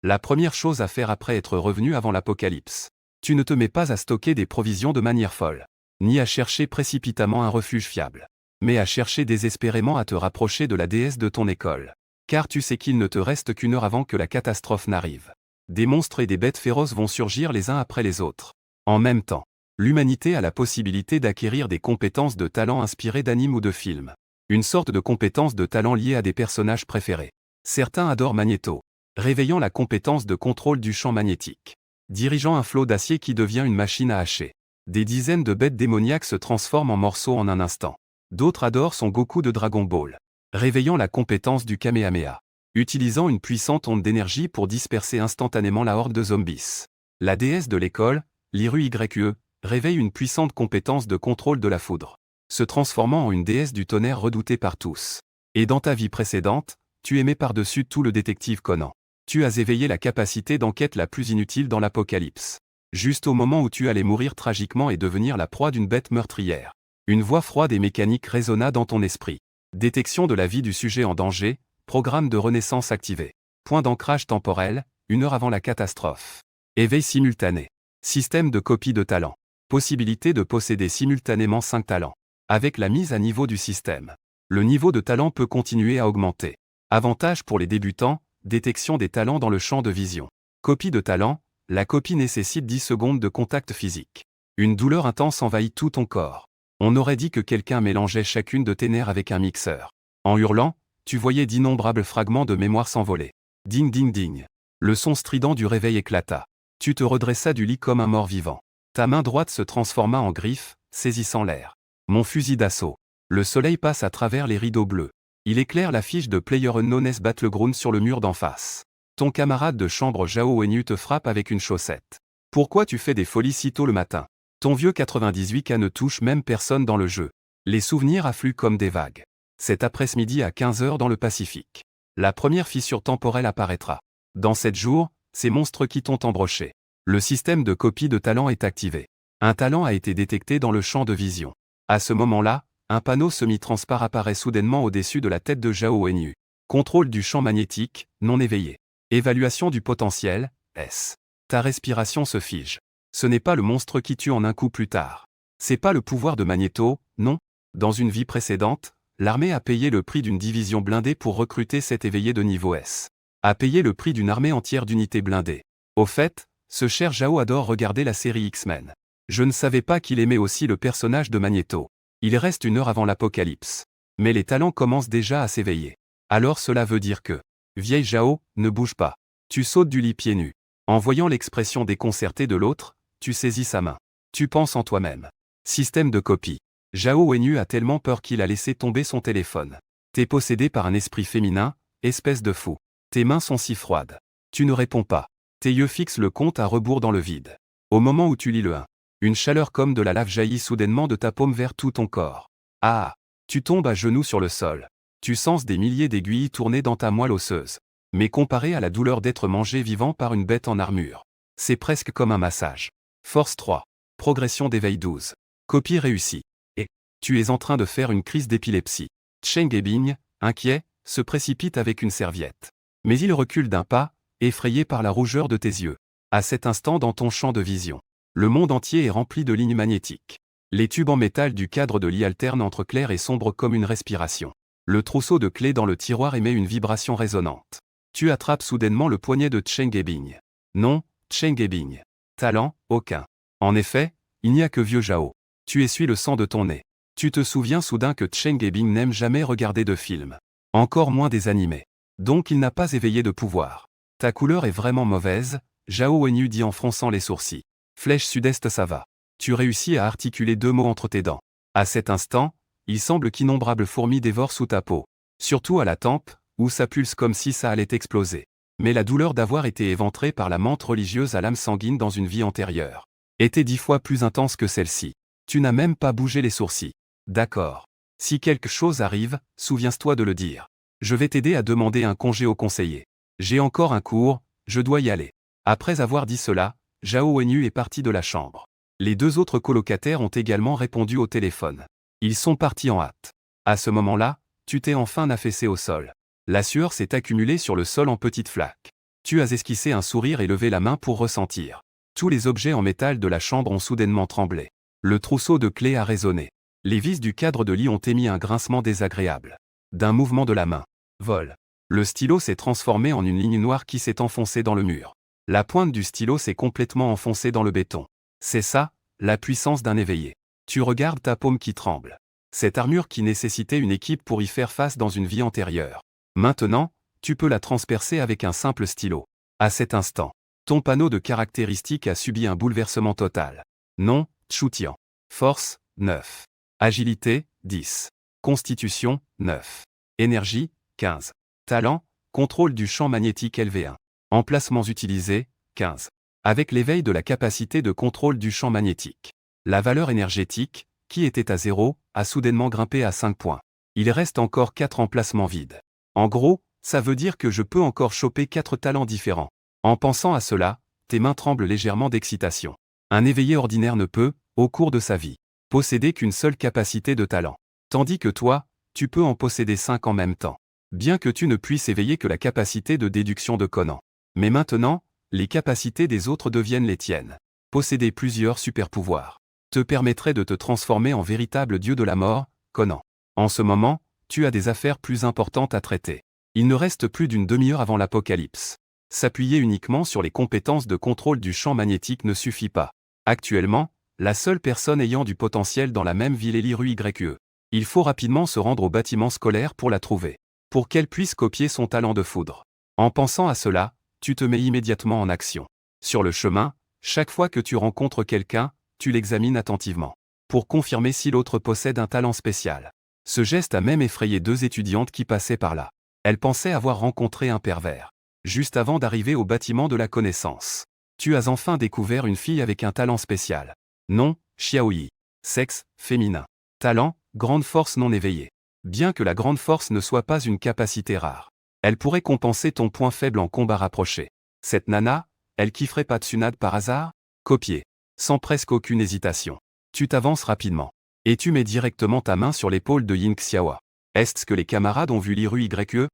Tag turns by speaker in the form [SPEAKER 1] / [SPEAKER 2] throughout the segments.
[SPEAKER 1] La première chose à faire après être revenu avant l'apocalypse. Tu ne te mets pas à stocker des provisions de manière folle, ni à chercher précipitamment un refuge fiable, mais à chercher désespérément à te rapprocher de la déesse de ton école. Car tu sais qu'il ne te reste qu'une heure avant que la catastrophe n'arrive. Des monstres et des bêtes féroces vont surgir les uns après les autres. En même temps, l'humanité a la possibilité d'acquérir des compétences de talent inspirées d'animes ou de films. Une sorte de compétences de talent liées à des personnages préférés. Certains adorent Magneto, réveillant la compétence de contrôle du champ magnétique, dirigeant un flot d'acier qui devient une machine à hacher. Des dizaines de bêtes démoniaques se transforment en morceaux en un instant. D'autres adorent son Goku de Dragon Ball, réveillant la compétence du Kamehameha, utilisant une puissante onde d'énergie pour disperser instantanément la horde de zombies. La déesse de l'école, Liru YE, réveille une puissante compétence de contrôle de la foudre, se transformant en une déesse du tonnerre redoutée par tous. Et dans ta vie précédente, tu aimais par-dessus tout le détective Conan. Tu as éveillé la capacité d'enquête la plus inutile dans l'apocalypse. Juste au moment où tu allais mourir tragiquement et devenir la proie d'une bête meurtrière. Une voix froide et mécanique résonna dans ton esprit. Détection de la vie du sujet en danger, programme de renaissance activé. Point d'ancrage temporel, 1 heure avant la catastrophe. Éveil simultané. Système de copie de talent. Possibilité de posséder simultanément 5 talents. Avec la mise à niveau du système, le niveau de talent peut continuer à augmenter. Avantage pour les débutants, détection des talents dans le champ de vision. Copie de talent, la copie nécessite 10 secondes de contact physique. Une douleur intense envahit tout ton corps. On aurait dit que quelqu'un mélangeait chacune de tes nerfs avec un mixeur. En hurlant, tu voyais d'innombrables fragments de mémoire s'envoler. Ding ding ding. Le son strident du réveil éclata. Tu te redressas du lit comme un mort-vivant. Ta main droite se transforma en griffe, saisissant l'air. Mon fusil d'assaut. Le soleil passe à travers les rideaux bleus. Il éclaire l'affiche de PlayerUnknown's Battleground sur le mur d'en face. Ton camarade de chambre Zhao Wenyu te frappe avec une chaussette. Pourquoi tu fais des folies si tôt le matin? Ton vieux 98K ne touche même personne dans le jeu. Les souvenirs affluent comme des vagues. Cet après-midi à 15h dans le Pacifique. La première fissure temporelle apparaîtra. Dans 7 jours, ces monstres qui t'ont embroché. Le système de copie de talent est activé. Un talent a été détecté dans le champ de vision. À ce moment-là, un panneau semi-transparent apparaît soudainement au-dessus de la tête de Zhao Wenyu. Contrôle du champ magnétique, non éveillé. Évaluation du potentiel, S. Ta respiration se fige. Ce n'est pas le monstre qui tue en un coup plus tard. C'est pas le pouvoir de Magneto, non. Dans une vie précédente, l'armée a payé le prix d'une division blindée pour recruter cet éveillé de niveau S. A payé le prix d'une armée entière d'unités blindées. Au fait, ce cher Zhao adore regarder la série X-Men. Je ne savais pas qu'il aimait aussi le personnage de Magneto. Il reste 1 heure avant l'apocalypse. Mais les talents commencent déjà à s'éveiller. Alors cela veut dire que, vieille Zhao, ne bouge pas. Tu sautes du lit pieds nus. En voyant l'expression déconcertée de l'autre, tu saisis sa main. Tu penses en toi-même. Système de copie. Zhao Wenyu a tellement peur qu'il a laissé tomber son téléphone. T'es possédé par un esprit féminin, espèce de fou. Tes mains sont si froides. Tu ne réponds pas. Tes yeux fixent le compte à rebours dans le vide. Au moment où tu lis le 1, une chaleur comme de la lave jaillit soudainement de ta paume vers tout ton corps. Ah! Tu tombes à genoux sur le sol. Tu sens des milliers d'aiguilles tourner dans ta moelle osseuse. Mais comparé à la douleur d'être mangé vivant par une bête en armure, c'est presque comme un massage. Force 3. Progression d'éveil 12. Copie réussie. Et tu es en train de faire une crise d'épilepsie. Chen Gebing, inquiet, se précipite avec une serviette. Mais il recule d'un pas, effrayé par la rougeur de tes yeux. À cet instant dans ton champ de vision, le monde entier est rempli de lignes magnétiques. Les tubes en métal du cadre de lit alternent entre clair et sombre comme une respiration. Le trousseau de clés dans le tiroir émet une vibration résonnante. Tu attrapes soudainement le poignet de Chen Gebing. Non, Chen Gebing. Talent, aucun. En effet, il n'y a que vieux Zhao. Tu essuies le sang de ton nez. Tu te souviens soudain que Chen Gebing n'aime jamais regarder de films. Encore moins des animés. Donc il n'a pas éveillé de pouvoir. Ta couleur est vraiment mauvaise, Zhao Wenyu dit en fronçant les sourcils. Flèche sud-est ça va. Tu réussis à articuler 2 mots entre tes dents. À cet instant, il semble qu'innombrables fourmis dévorent sous ta peau. Surtout à la tempe, où ça pulse comme si ça allait exploser. Mais la douleur d'avoir été éventré par la menthe religieuse à l'âme sanguine dans une vie antérieure était 10 fois plus intense que celle-ci. Tu n'as même pas bougé les sourcils. D'accord. Si quelque chose arrive, souviens-toi de le dire. Je vais t'aider à demander un congé au conseiller. J'ai encore un cours, je dois y aller. Après avoir dit cela, Zhao Wenyu est parti de la chambre. Les 2 autres colocataires ont également répondu au téléphone. Ils sont partis en hâte. À ce moment-là, tu t'es enfin affaissé au sol. La sueur s'est accumulée sur le sol en petites flaques. Tu as esquissé un sourire et levé la main pour ressentir. Tous les objets en métal de la chambre ont soudainement tremblé. Le trousseau de clés a résonné. Les vis du cadre de lit ont émis un grincement désagréable. D'un mouvement de la main. Vol. Le stylo s'est transformé en une ligne noire qui s'est enfoncée dans le mur. La pointe du stylo s'est complètement enfoncée dans le béton. C'est ça, la puissance d'un éveillé. Tu regardes ta paume qui tremble. Cette armure qui nécessitait une équipe pour y faire face dans une vie antérieure. Maintenant, tu peux la transpercer avec un simple stylo. À cet instant, ton panneau de caractéristiques a subi un bouleversement total. Nom, Tchoutian. Force, 9. Agilité, 10. Constitution, 9. Énergie, 15. Talent, contrôle du champ magnétique LV1. Emplacements utilisés, 15. Avec l'éveil de la capacité de contrôle du champ magnétique. La valeur énergétique, qui était à 0, a soudainement grimpé à 5 points. Il reste encore 4 emplacements vides. En gros, ça veut dire que je peux encore choper 4 talents différents. En pensant à cela, tes mains tremblent légèrement d'excitation. Un éveillé ordinaire ne peut, au cours de sa vie, posséder qu'une seule capacité de talent. Tandis que toi, tu peux en posséder 5 en même temps. Bien que tu ne puisses éveiller que la capacité de déduction de Conan. Mais maintenant, les capacités des autres deviennent les tiennes. Posséder plusieurs super-pouvoirs te permettrait de te transformer en véritable dieu de la mort, Conan. En ce moment, tu as des affaires plus importantes à traiter. Il ne reste plus d'une demi-heure avant l'apocalypse. S'appuyer uniquement sur les compétences de contrôle du champ magnétique ne suffit pas. Actuellement, la seule personne ayant du potentiel dans la même ville est l'IRU YE. Il faut rapidement se rendre au bâtiment scolaire pour la trouver. Pour qu'elle puisse copier son talent de foudre. En pensant à cela, tu te mets immédiatement en action. Sur le chemin, chaque fois que tu rencontres quelqu'un, tu l'examines attentivement. Pour confirmer si l'autre possède un talent spécial. Ce geste a même effrayé 2 étudiantes qui passaient par là. Elles pensaient avoir rencontré un pervers. Juste avant d'arriver au bâtiment de la connaissance. Tu as enfin découvert une fille avec un talent spécial. Nom, Xiaoyi. Sexe, féminin. Talent, grande force non éveillée. Bien que la grande force ne soit pas une capacité rare. Elle pourrait compenser ton point faible en combat rapproché. Cette nana, elle kifferait pas Tsunade par hasard? Copier. Sans presque aucune hésitation. Tu t'avances rapidement. Et tu mets directement ta main sur l'épaule de Yin Xiaowa. Est-ce que les camarades ont vu l'IRU YE?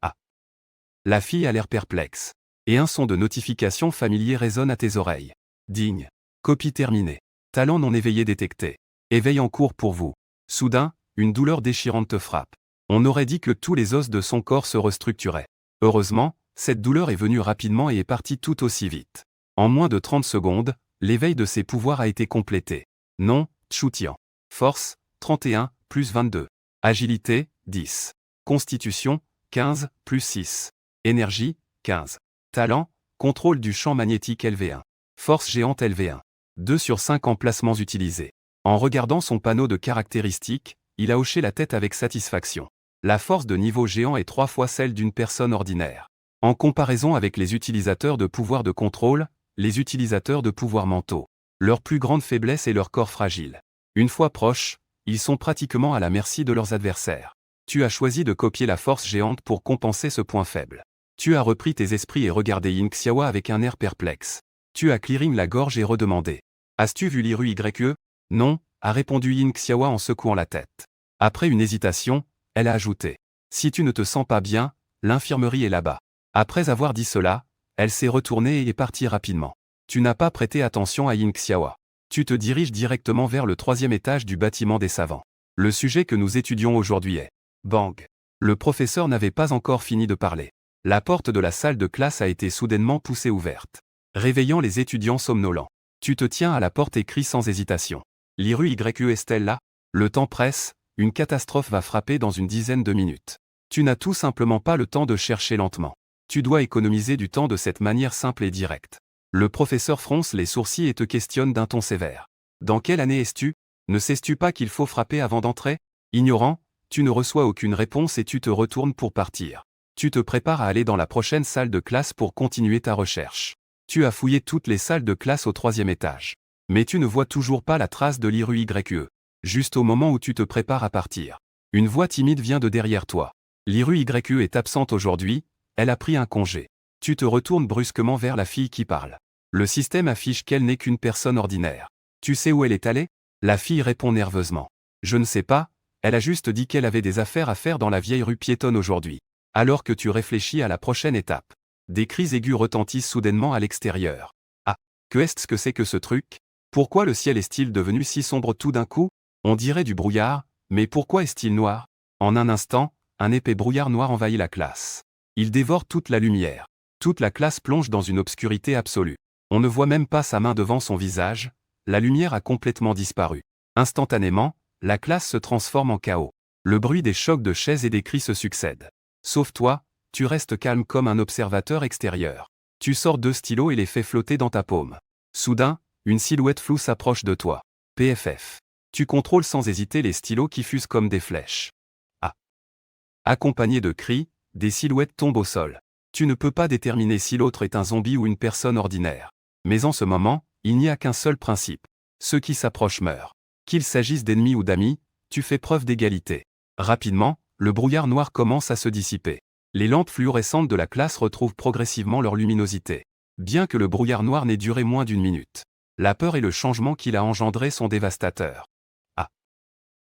[SPEAKER 1] Ah. La fille a l'air perplexe. Et un son de notification familier résonne à tes oreilles. Digne. Copie terminée. Talent non éveillé détecté. Éveil en cours pour vous. Soudain, une douleur déchirante te frappe. On aurait dit que tous les os de son corps se restructuraient. Heureusement, cette douleur est venue rapidement et est partie tout aussi vite. En moins de 30 secondes, l'éveil de ses pouvoirs a été complété. Nom, Tchoutian. Force, 31, plus 22. Agilité, 10. Constitution, 15, plus 6. Énergie, 15. Talent, contrôle du champ magnétique LV1. Force géante LV1. 2 sur 5 emplacements utilisés. En regardant son panneau de caractéristiques, il a hoché la tête avec satisfaction. La force de niveau géant est 3 fois celle d'une personne ordinaire. En comparaison avec les utilisateurs de pouvoirs de contrôle, les utilisateurs de pouvoirs mentaux. Leur plus grande faiblesse est leur corps fragile. Une fois proches, ils sont pratiquement à la merci de leurs adversaires. Tu as choisi de copier la force géante pour compenser ce point faible. Tu as repris tes esprits et regardé Yin Xiaowa avec un air perplexe. Tu as clearing la gorge et redemandé. As-tu vu l'IRU YE? Non, a répondu Yin Xiaowa en secouant la tête. Après une hésitation, elle a ajouté. Si tu ne te sens pas bien, l'infirmerie est là-bas. Après avoir dit cela, elle s'est retournée et est partie rapidement. Tu n'as pas prêté attention à Yin Xiaowa. Tu te diriges directement vers le 3e étage du bâtiment des savants. Le sujet que nous étudions aujourd'hui est Bang. Le professeur n'avait pas encore fini de parler. La porte de la salle de classe a été soudainement poussée ouverte, réveillant les étudiants somnolents. Tu te tiens à la porte et cries sans hésitation. L'IRU YE est-elle là? Le temps presse, une catastrophe va frapper dans une dizaine de minutes. Tu n'as tout simplement pas le temps de chercher lentement. Tu dois économiser du temps de cette manière simple et directe. Le professeur fronce les sourcils et te questionne d'un ton sévère. Dans quelle année es-tu? Ne sais-tu pas qu'il faut frapper avant d'entrer? Ignorant, tu ne reçois aucune réponse et tu te retournes pour partir. Tu te prépares à aller dans la prochaine salle de classe pour continuer ta recherche. Tu as fouillé toutes les salles de classe au 3e étage. Mais tu ne vois toujours pas la trace de l'IRU YE. Juste au moment où tu te prépares à partir. Une voix timide vient de derrière toi. L'IRU YE est absente aujourd'hui, elle a pris un congé. Tu te retournes brusquement vers la fille qui parle. Le système affiche qu'elle n'est qu'une personne ordinaire. Tu sais où elle est allée? La fille répond nerveusement. Je ne sais pas, elle a juste dit qu'elle avait des affaires à faire dans la vieille rue piétonne aujourd'hui. Alors que tu réfléchis à la prochaine étape. Des cris aigus retentissent soudainement à l'extérieur. Ah, qu'est-ce que c'est que ce truc? Pourquoi le ciel est-il devenu si sombre tout d'un coup? On dirait du brouillard, mais pourquoi est-il noir? En un instant, un épais brouillard noir envahit la classe. Il dévore toute la lumière. Toute la classe plonge dans une obscurité absolue. On ne voit même pas sa main devant son visage, la lumière a complètement disparu. Instantanément, la classe se transforme en chaos. Le bruit des chocs de chaises et des cris se succèdent. Sauf toi, tu restes calme comme un observateur extérieur. Tu sors 2 stylos et les fais flotter dans ta paume. Soudain, une silhouette floue s'approche de toi. PFF. Tu contrôles sans hésiter les stylos qui fusent comme des flèches. Ah. Accompagné de cris, des silhouettes tombent au sol. Tu ne peux pas déterminer si l'autre est un zombie ou une personne ordinaire. Mais en ce moment, il n'y a qu'un seul principe. Ceux qui s'approchent meurent. Qu'il s'agisse d'ennemis ou d'amis, tu fais preuve d'égalité. Rapidement, le brouillard noir commence à se dissiper. Les lampes fluorescentes de la classe retrouvent progressivement leur luminosité. Bien que le brouillard noir n'ait duré moins d'1 minute. La peur et le changement qu'il a engendré sont dévastateurs. Ah!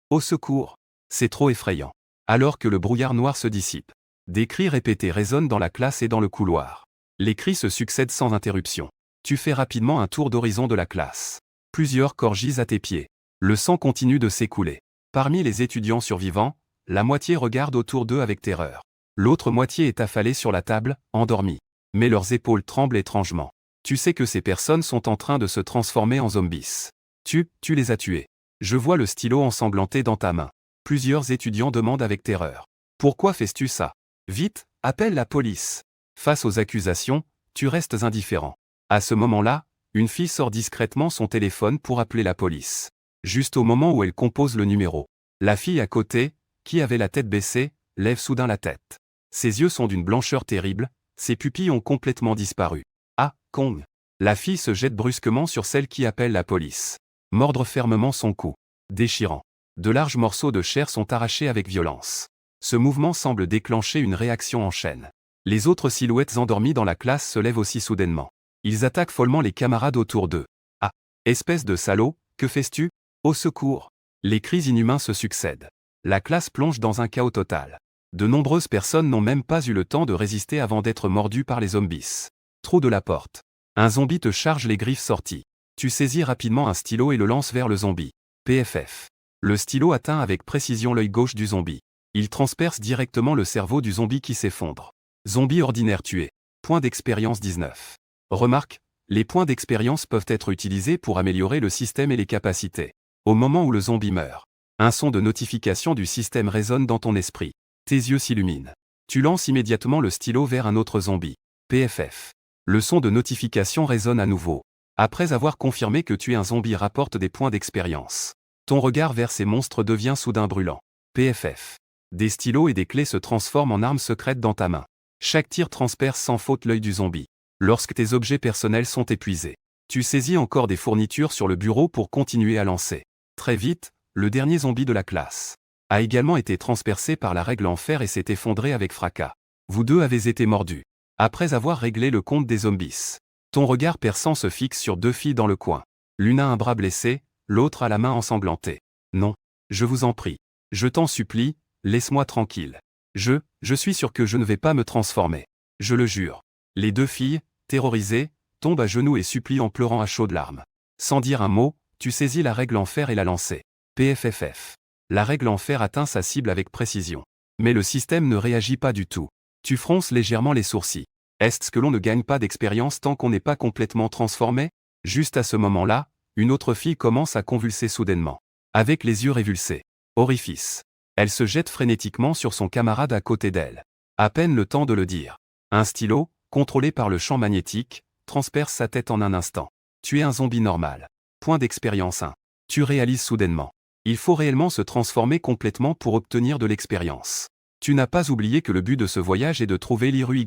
[SPEAKER 1] Au secours! C'est trop effrayant. Alors que le brouillard noir se dissipe, des cris répétés résonnent dans la classe et dans le couloir. Les cris se succèdent sans interruption. Tu fais rapidement un tour d'horizon de la classe. Plusieurs corps gisent à tes pieds. Le sang continue de s'écouler. Parmi les étudiants survivants, la moitié regarde autour d'eux avec terreur. L'autre moitié est affalée sur la table, endormie. Mais leurs épaules tremblent étrangement. Tu sais que ces personnes sont en train de se transformer en zombies. Tu les as tués. Je vois le stylo ensanglanté dans ta main. Plusieurs étudiants demandent avec terreur. Pourquoi fais-tu ça? Vite, appelle la police. Face aux accusations, tu restes indifférent. À ce moment-là, une fille sort discrètement son téléphone pour appeler la police. Juste au moment où elle compose le numéro. La fille à côté, qui avait la tête baissée, lève soudain la tête. Ses yeux sont d'une blancheur terrible, ses pupilles ont complètement disparu. Ah, Kong! La fille se jette brusquement sur celle qui appelle la police. Mordre fermement son cou. Déchirant. De larges morceaux de chair sont arrachés avec violence. Ce mouvement semble déclencher une réaction en chaîne. Les autres silhouettes endormies dans la classe se lèvent aussi soudainement. Ils attaquent follement les camarades autour d'eux. Ah! Espèce de salaud, que fais-tu? Au secours! Les cris inhumains se succèdent. La classe plonge dans un chaos total. De nombreuses personnes n'ont même pas eu le temps de résister avant d'être mordues par les zombies. Trou de la porte. Un zombie te charge les griffes sorties. Tu saisis rapidement un stylo et le lances vers le zombie. PFF. Le stylo atteint avec précision l'œil gauche du zombie. Il transperce directement le cerveau du zombie qui s'effondre. Zombie ordinaire tué. Point d'expérience 19. Remarque, les points d'expérience peuvent être utilisés pour améliorer le système et les capacités. Au moment où le zombie meurt, un son de notification du système résonne dans ton esprit. Tes yeux s'illuminent. Tu lances immédiatement le stylo vers un autre zombie. PFF. Le son de notification résonne à nouveau. Après avoir confirmé que tu es un zombie rapporte des points d'expérience. Ton regard vers ces monstres devient soudain brûlant. PFF. Des stylos et des clés se transforment en armes secrètes dans ta main. Chaque tir transperce sans faute l'œil du zombie. Lorsque tes objets personnels sont épuisés, tu saisis encore des fournitures sur le bureau pour continuer à lancer. Très vite, le dernier zombie de la classe a également été transpercé par la règle en fer et s'est effondré avec fracas. Vous deux avez été mordus. Après avoir réglé le compte des zombies, ton regard perçant se fixe sur 2 filles dans le coin. L'une a un bras blessé, l'autre a la main ensanglantée. Non. Je vous en prie. Je t'en supplie, laisse-moi tranquille. Je suis sûr que je ne vais pas me transformer. Je le jure. Les 2 filles, terrorisées, tombent à genoux et supplient en pleurant à chaudes larmes. Sans dire un mot, tu saisis la règle en fer et la lances. PFFF. La règle en fer atteint sa cible avec précision. Mais le système ne réagit pas du tout. Tu fronces légèrement les sourcils. Est-ce que l'on ne gagne pas d'expérience tant qu'on n'est pas complètement transformé? Juste à ce moment-là, une autre fille commence à convulser soudainement. Avec les yeux révulsés. Orifice. Elle se jette frénétiquement sur son camarade à côté d'elle. À peine le temps de le dire. Un stylo, contrôlé par le champ magnétique, transperce sa tête en un instant. Tu es un zombie normal. Point d'expérience 1. Tu réalises soudainement. Il faut réellement se transformer complètement pour obtenir de l'expérience. Tu n'as pas oublié que le but de ce voyage est de trouver l'IRUYE.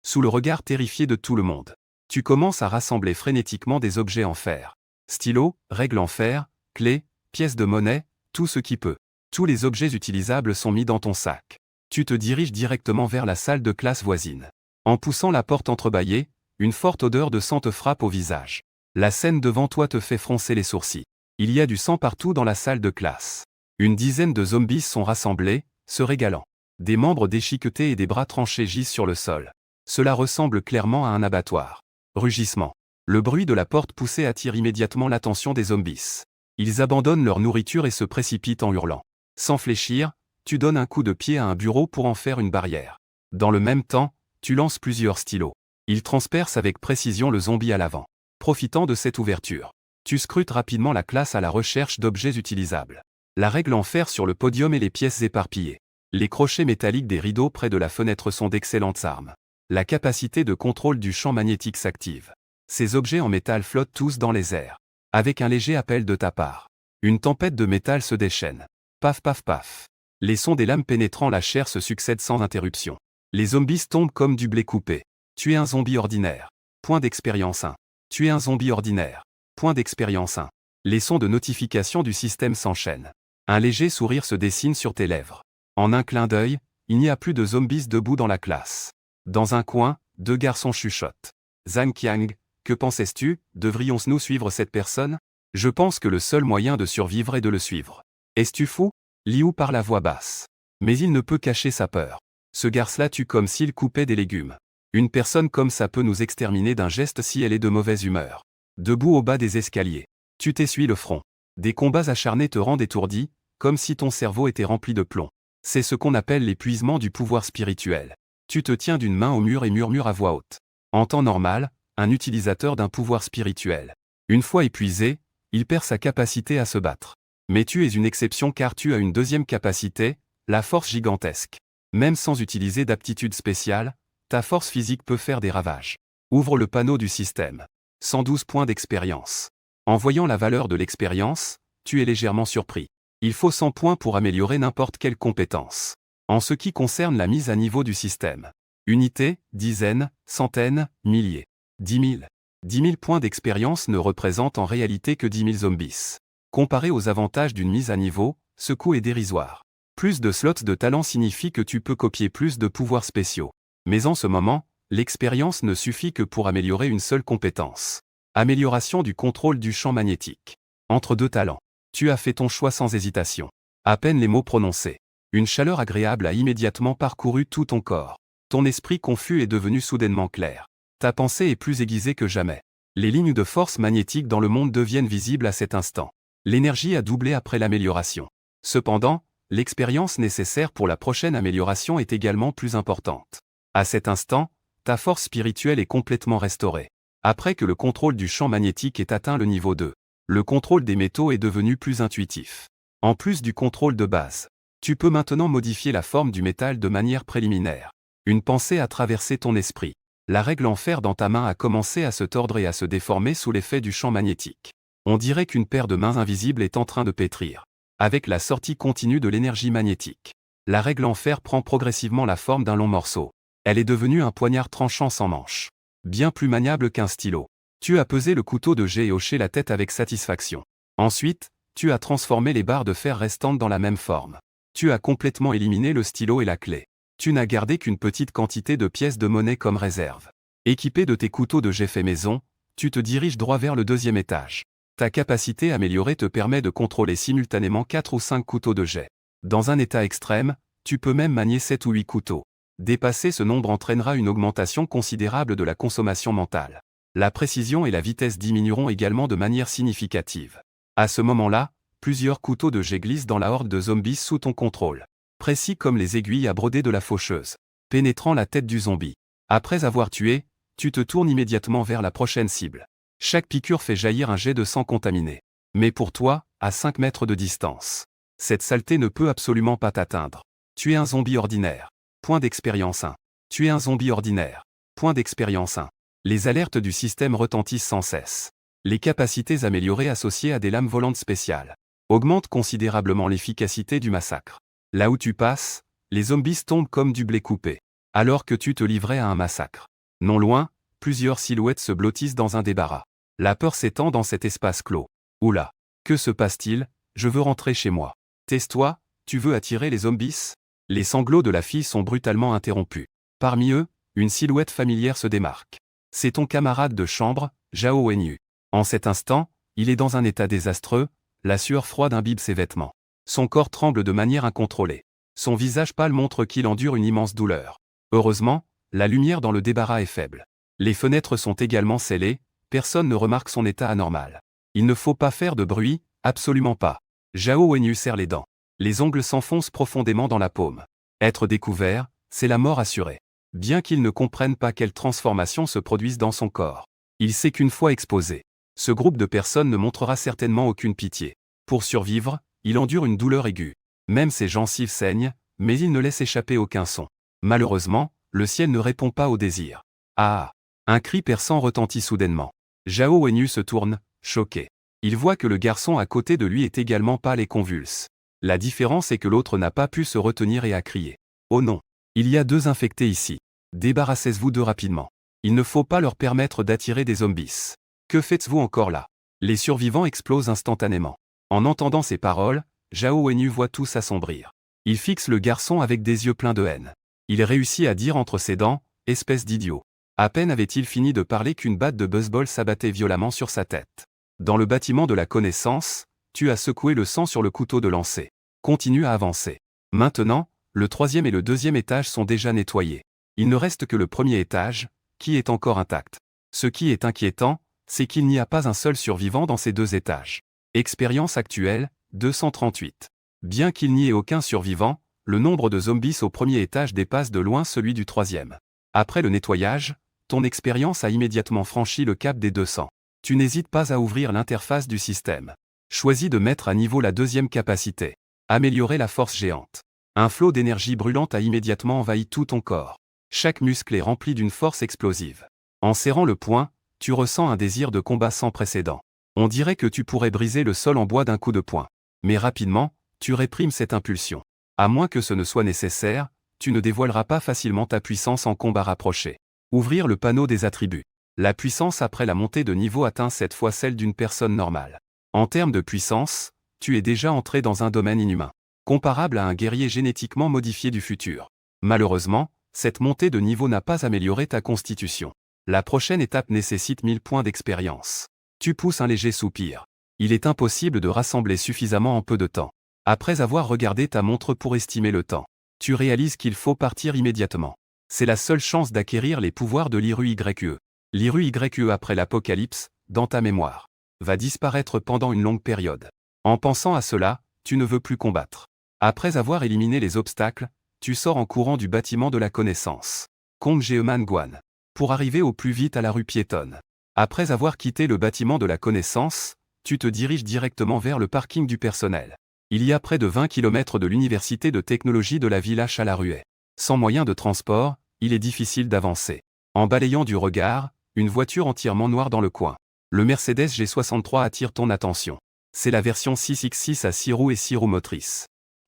[SPEAKER 1] Sous le regard terrifié de tout le monde, tu commences à rassembler frénétiquement des objets en fer. Stylo, règle en fer, clés, pièces de monnaie, tout ce qui peut. Tous les objets utilisables sont mis dans ton sac. Tu te diriges directement vers la salle de classe voisine. En poussant la porte entrebâillée, une forte odeur de sang te frappe au visage. La scène devant toi te fait froncer les sourcils. Il y a du sang partout dans la salle de classe. Une dizaine de zombies sont rassemblés, se régalant. Des membres déchiquetés et des bras tranchés gisent sur le sol. Cela ressemble clairement à un abattoir. Rugissement. Le bruit de la porte poussée attire immédiatement l'attention des zombies. Ils abandonnent leur nourriture et se précipitent en hurlant. Sans fléchir, tu donnes un coup de pied à un bureau pour en faire une barrière. Dans le même temps, tu lances plusieurs stylos. Ils transpercent avec précision le zombie à l'avant. Profitant de cette ouverture, tu scrutes rapidement la classe à la recherche d'objets utilisables. La règle en fer sur le podium et les pièces éparpillées. Les crochets métalliques des rideaux près de la fenêtre sont d'excellentes armes. La capacité de contrôle du champ magnétique s'active. Ces objets en métal flottent tous dans les airs. Avec un léger appel de ta part, une tempête de métal se déchaîne. Paf paf paf. Les sons des lames pénétrant la chair se succèdent sans interruption. Les zombies tombent comme du blé coupé. Tu es un zombie ordinaire. Point d'expérience 1. Tu es un zombie ordinaire. Point d'expérience 1. Les sons de notification du système s'enchaînent. Un léger sourire se dessine sur tes lèvres. En un clin d'œil, il n'y a plus de zombies debout dans la classe. Dans un coin, deux garçons chuchotent. Zhang Qiang, que pensais-tu, devrions-nous suivre cette personne? Je pense que le seul moyen de survivre est de le suivre. Es-tu fou? Liu parle à voix basse. Mais il ne peut cacher sa peur. Ce garce-là tue comme s'il coupait des légumes. Une personne comme ça peut nous exterminer d'un geste si elle est de mauvaise humeur. Debout au bas des escaliers, tu t'essuies le front. Des combats acharnés te rendent étourdi, comme si ton cerveau était rempli de plomb. C'est ce qu'on appelle l'épuisement du pouvoir spirituel. Tu te tiens d'une main au mur et murmures à voix haute. En temps normal, un utilisateur d'un pouvoir spirituel. Une fois épuisé, il perd sa capacité à se battre. Mais tu es une exception car tu as une deuxième capacité, la force gigantesque. Même sans utiliser d'aptitude spéciale, ta force physique peut faire des ravages. Ouvre le panneau du système. 112 points d'expérience. En voyant la valeur de l'expérience, tu es légèrement surpris. Il faut 100 points pour améliorer n'importe quelle compétence. En ce qui concerne la mise à niveau du système. Unités, dizaines, centaines, milliers. 10 000. 10 000 points d'expérience ne représentent en réalité que 10 000 zombies. Comparé aux avantages d'une mise à niveau, ce coût est dérisoire. Plus de slots de talent signifie que tu peux copier plus de pouvoirs spéciaux. Mais en ce moment, l'expérience ne suffit que pour améliorer une seule compétence. Amélioration du contrôle du champ magnétique. Entre deux talents. Tu as fait ton choix sans hésitation. À peine les mots prononcés. Une chaleur agréable a immédiatement parcouru tout ton corps. Ton esprit confus est devenu soudainement clair. Ta pensée est plus aiguisée que jamais. Les lignes de force magnétique dans le monde deviennent visibles à cet instant. L'énergie a doublé après l'amélioration. Cependant, l'expérience nécessaire pour la prochaine amélioration est également plus importante. À cet instant, ta force spirituelle est complètement restaurée. Après que le contrôle du champ magnétique ait atteint le niveau 2, le contrôle des métaux est devenu plus intuitif. En plus du contrôle de base, tu peux maintenant modifier la forme du métal de manière préliminaire. Une pensée a traversé ton esprit. La règle en fer dans ta main a commencé à se tordre et à se déformer sous l'effet du champ magnétique. On dirait qu'une paire de mains invisibles est en train de pétrir. Avec la sortie continue de l'énergie magnétique, la règle en fer prend progressivement la forme d'un long morceau. Elle est devenue un poignard tranchant sans manche. Bien plus maniable qu'un stylo. Tu as pesé le couteau de jet et hoché la tête avec satisfaction. Ensuite, tu as transformé les barres de fer restantes dans la même forme. Tu as complètement éliminé le stylo et la clé. Tu n'as gardé qu'une petite quantité de pièces de monnaie comme réserve. Équipé de tes couteaux de jet fait maison, tu te diriges droit vers le deuxième étage. Ta capacité améliorée te permet de contrôler simultanément 4 ou 5 couteaux de jet. Dans un état extrême, tu peux même manier 7 ou 8 couteaux. Dépasser ce nombre entraînera une augmentation considérable de la consommation mentale. La précision et la vitesse diminueront également de manière significative. À ce moment-là, plusieurs couteaux de jet glissent dans la horde de zombies sous ton contrôle. Précis comme les aiguilles à broder de la faucheuse. Pénétrant la tête du zombie. Après avoir tué, tu te tournes immédiatement vers la prochaine cible. Chaque piqûre fait jaillir un jet de sang contaminé. Mais pour toi, à 5 mètres de distance. Cette saleté ne peut absolument pas t'atteindre. Tu es un zombie ordinaire. Point d'expérience 1. Tu es un zombie ordinaire. Point d'expérience 1. Les alertes du système retentissent sans cesse. Les capacités améliorées associées à des lames volantes spéciales augmentent considérablement l'efficacité du massacre. Là où tu passes, les zombies tombent comme du blé coupé. Alors que tu te livrais à un massacre. Non loin, plusieurs silhouettes se blottissent dans un débarras. La peur s'étend dans cet espace clos. Oula, que se passe-t-il? Je veux rentrer chez moi. Tais-toi, tu veux attirer les zombies? Les sanglots de la fille sont brutalement interrompus. Parmi eux, une silhouette familière se démarque. C'est ton camarade de chambre, Zhao Wenyu. En cet instant, il est dans un état désastreux, la sueur froide imbibe ses vêtements. Son corps tremble de manière incontrôlée. Son visage pâle montre qu'il endure une immense douleur. Heureusement, La lumière dans le débarras est faible. Les fenêtres sont également scellées, personne ne remarque son état anormal. Il ne faut pas faire de bruit, absolument pas. Zhao Wenyu serre les dents. Les ongles s'enfoncent profondément dans la paume. Être découvert, c'est la mort assurée. Bien qu'il ne comprenne pas quelles transformations se produisent dans son corps. Il sait qu'une fois exposé, ce groupe de personnes ne montrera certainement aucune pitié. Pour survivre, il endure une douleur aiguë. Même ses gencives saignent, mais il ne laisse échapper aucun son. Malheureusement, le ciel ne répond pas au désir. Ah! Un cri perçant retentit soudainement. Zhao Wenyu se tourne, choqué. Il voit que le garçon à côté de lui est également pâle et convulse. La différence est que l'autre n'a pas pu se retenir et a crié. Oh non! Il y a 2 infectés ici. Débarrassez-vous d'eux rapidement. Il ne faut pas leur permettre d'attirer des zombies. Que faites-vous encore là? Les survivants explosent instantanément. En entendant ces paroles, Zhao Wenyu voit tout s'assombrir. Il fixe le garçon avec des yeux pleins de haine. Il réussit à dire entre ses dents, « Espèce d'idiot ». À peine avait-il fini de parler qu'une batte de baseball s'abattait violemment sur sa tête. Dans le bâtiment de la connaissance, tu as secoué le sang sur le couteau de lancer. Continue à avancer. Maintenant, le 3e et le 2e étage sont déjà nettoyés. Il ne reste que le 1er étage, qui est encore intact. Ce qui est inquiétant, c'est qu'il n'y a pas un seul survivant dans ces 2 étages. Expérience actuelle, 238. Bien qu'il n'y ait aucun survivant, le nombre de zombies au 1er étage dépasse de loin celui du 3e. Après le nettoyage, ton expérience a immédiatement franchi le cap des 200. Tu n'hésites pas à ouvrir l'interface du système. Choisis de mettre à niveau la 2e capacité. Améliorer la force géante. Un flot d'énergie brûlante a immédiatement envahi tout ton corps. Chaque muscle est rempli d'une force explosive. En serrant le poing, tu ressens un désir de combat sans précédent. On dirait que tu pourrais briser le sol en bois d'un coup de poing. Mais rapidement, tu réprimes cette impulsion. À moins que ce ne soit nécessaire, tu ne dévoileras pas facilement ta puissance en combat rapproché. Ouvrir le panneau des attributs. La puissance après la montée de niveau atteint cette fois celle d'une personne normale. En termes de puissance, tu es déjà entré dans un domaine inhumain, comparable à un guerrier génétiquement modifié du futur. Malheureusement, cette montée de niveau n'a pas amélioré ta constitution. La prochaine étape nécessite 1000 points d'expérience. Tu pousses un léger soupir. Il est impossible de rassembler suffisamment en peu de temps. Après avoir regardé ta montre pour estimer le temps, tu réalises qu'il faut partir immédiatement. C'est la seule chance d'acquérir les pouvoirs de l'Iru-YE. L'Iru-YE après l'apocalypse, dans ta mémoire, va disparaître pendant une longue période. En pensant à cela, tu ne veux plus combattre. Après avoir éliminé les obstacles, tu sors en courant du bâtiment de la connaissance. Kong Jeeman Guan. Pour arriver au plus vite à la rue piétonne. Après avoir quitté le bâtiment de la connaissance, tu te diriges directement vers le parking du personnel. Il y a près de 20 km de l'université de technologie de la ville Chalaruet. Sans moyen de transport, il est difficile d'avancer. En balayant du regard, une voiture entièrement noire dans le coin. Le Mercedes G63 attire ton attention. C'est la version 6x6 à 6 roues et 6 roues motrices.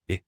[SPEAKER 1] Et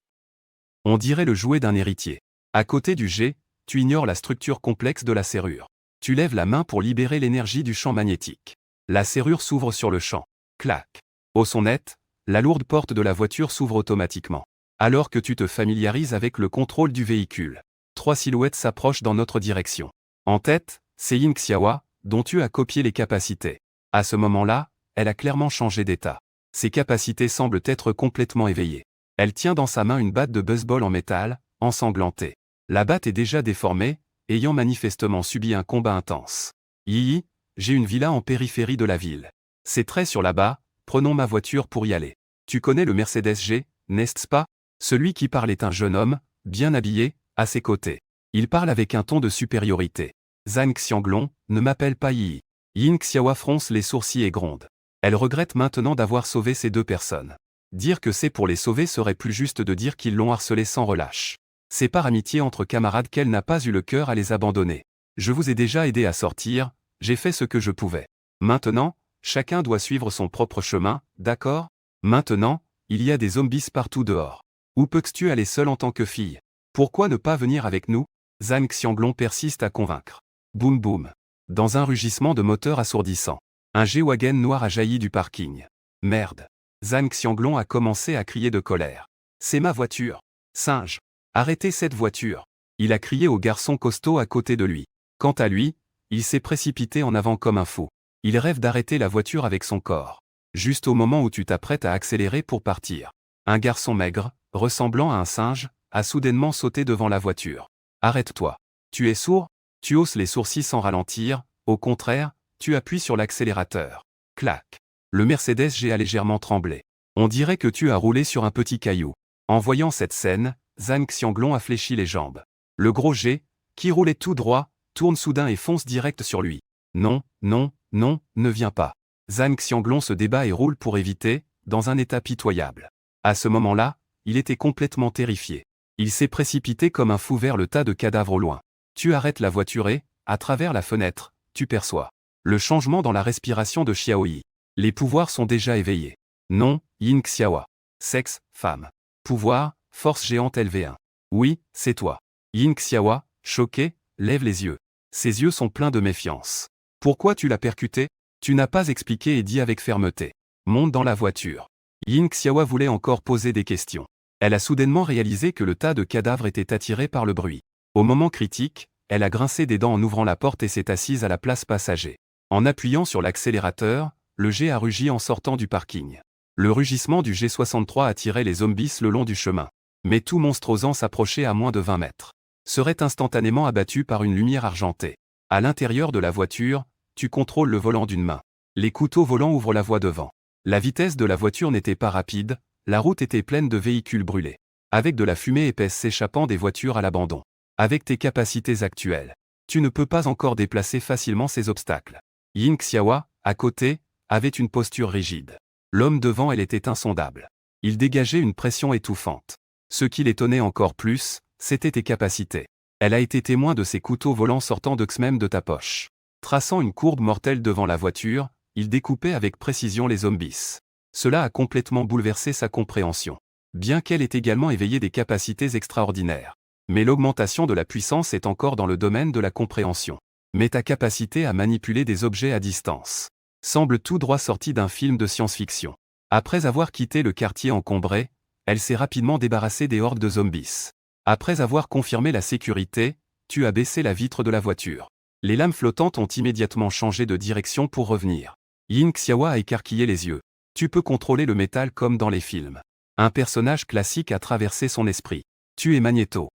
[SPEAKER 1] on dirait le jouet d'un héritier. À côté du G, tu ignores la structure complexe de la serrure. Tu lèves la main pour libérer l'énergie du champ magnétique. La serrure s'ouvre sur le champ. Clac. Au son net, la lourde porte de la voiture s'ouvre automatiquement. Alors que tu te familiarises avec le contrôle du véhicule, 3 silhouettes s'approchent dans notre direction. En tête, c'est Yin Xiaowa, dont tu as copié les capacités. À ce moment-là, elle a clairement changé d'état. Ses capacités semblent être complètement éveillées. Elle tient dans sa main une batte de baseball en métal, ensanglantée. La batte est déjà déformée, ayant manifestement subi un combat intense. Yi, j'ai une villa en périphérie de la ville. C'est très sur là-bas, prenons ma voiture pour y aller. Tu connais le Mercedes G, n'est-ce pas? Celui qui parle est un jeune homme, bien habillé, à ses côtés. Il parle avec un ton de supériorité. Zhang Xianglong, ne m'appelle pas Yi. Yin Xiaowa fronce les sourcils et gronde. Elle regrette maintenant d'avoir sauvé ces 2 personnes. Dire que c'est pour les sauver serait plus juste de dire qu'ils l'ont harcelé sans relâche. C'est par amitié entre camarades qu'elle n'a pas eu le cœur à les abandonner. Je vous ai déjà aidé à sortir, j'ai fait ce que je pouvais. Maintenant, chacun doit suivre son propre chemin, d'accord? Maintenant, il y a des zombies partout dehors. Où peux-tu aller seule en tant que fille? Pourquoi ne pas venir avec nous? Zhang Xianglong persiste à convaincre. Boum boum. Dans un rugissement de moteur assourdissant, un G-Wagon noir a jailli du parking. Merde. Zhang Xianglong a commencé à crier de colère. C'est ma voiture. Singe. Arrêtez cette voiture. Il a crié au garçon costaud à côté de lui. Quant à lui, il s'est précipité en avant comme un fou. Il rêve d'arrêter la voiture avec son corps. Juste au moment où tu t'apprêtes à accélérer pour partir. Un garçon maigre, ressemblant à un singe, a soudainement sauté devant la voiture. Arrête-toi. Tu es sourd? Tu hausses les sourcils sans ralentir, au contraire, tu appuies sur l'accélérateur. Clac. Le Mercedes G a légèrement tremblé. On dirait que tu as roulé sur un petit caillou. En voyant cette scène, Zhang Xianglong a fléchi les jambes. Le gros G, qui roulait tout droit, tourne soudain et fonce direct sur lui. Non, non, non, ne viens pas. Zhang Xianglong se débat et roule pour éviter, dans un état pitoyable. À ce moment-là, il était complètement terrifié. Il s'est précipité comme un fou vers le tas de cadavres au loin. Tu arrêtes la voiture et, à travers la fenêtre, tu perçois le changement dans la respiration de Xiaoyi. Les pouvoirs sont déjà éveillés. Nom, Yin Xiaowa. Sexe, femme. Pouvoir, force géante LV1. Oui, c'est toi. Yin Xiaowa, choqué, lève les yeux. Ses yeux sont pleins de méfiance. Pourquoi tu l'as percuté? Tu n'as pas expliqué et dit avec fermeté. Monte dans la voiture. Yin Xiaowa voulait encore poser des questions. Elle a soudainement réalisé que le tas de cadavres était attiré par le bruit. Au moment critique, elle a grincé des dents en ouvrant la porte et s'est assise à la place passager. En appuyant sur l'accélérateur, le G a rugi en sortant du parking. Le rugissement du G63 attirait les zombies le long du chemin. Mais tout monstre osant s'approcher à moins de 20 mètres serait instantanément abattu par une lumière argentée. À l'intérieur de la voiture, tu contrôles le volant d'une main. Les couteaux volants ouvrent la voie devant. La vitesse de la voiture n'était pas rapide, la route était pleine de véhicules brûlés. Avec de la fumée épaisse s'échappant des voitures à l'abandon. Avec tes capacités actuelles, tu ne peux pas encore déplacer facilement ces obstacles. Yin Xiaowa, à côté, avait une posture rigide. L'homme devant elle était insondable. Il dégageait une pression étouffante. Ce qui l'étonnait encore plus, c'était tes capacités. Elle a été témoin de ces couteaux volants sortant même de ta poche. Traçant une courbe mortelle devant la voiture, il découpait avec précision les zombies. Cela a complètement bouleversé sa compréhension. Bien qu'elle ait également éveillé des capacités extraordinaires. Mais l'augmentation de la puissance est encore dans le domaine de la compréhension. Mais ta capacité à manipuler des objets à distance semble tout droit sortie d'un film de science-fiction. Après avoir quitté le quartier encombré, elle s'est rapidement débarrassée des hordes de zombies. Après avoir confirmé la sécurité, tu as baissé la vitre de la voiture. Les lames flottantes ont immédiatement changé de direction pour revenir. Yin Xiaowa a écarquillé les yeux. Tu peux contrôler le métal comme dans les films. Un personnage classique a traversé son esprit. Tu es Magnéto.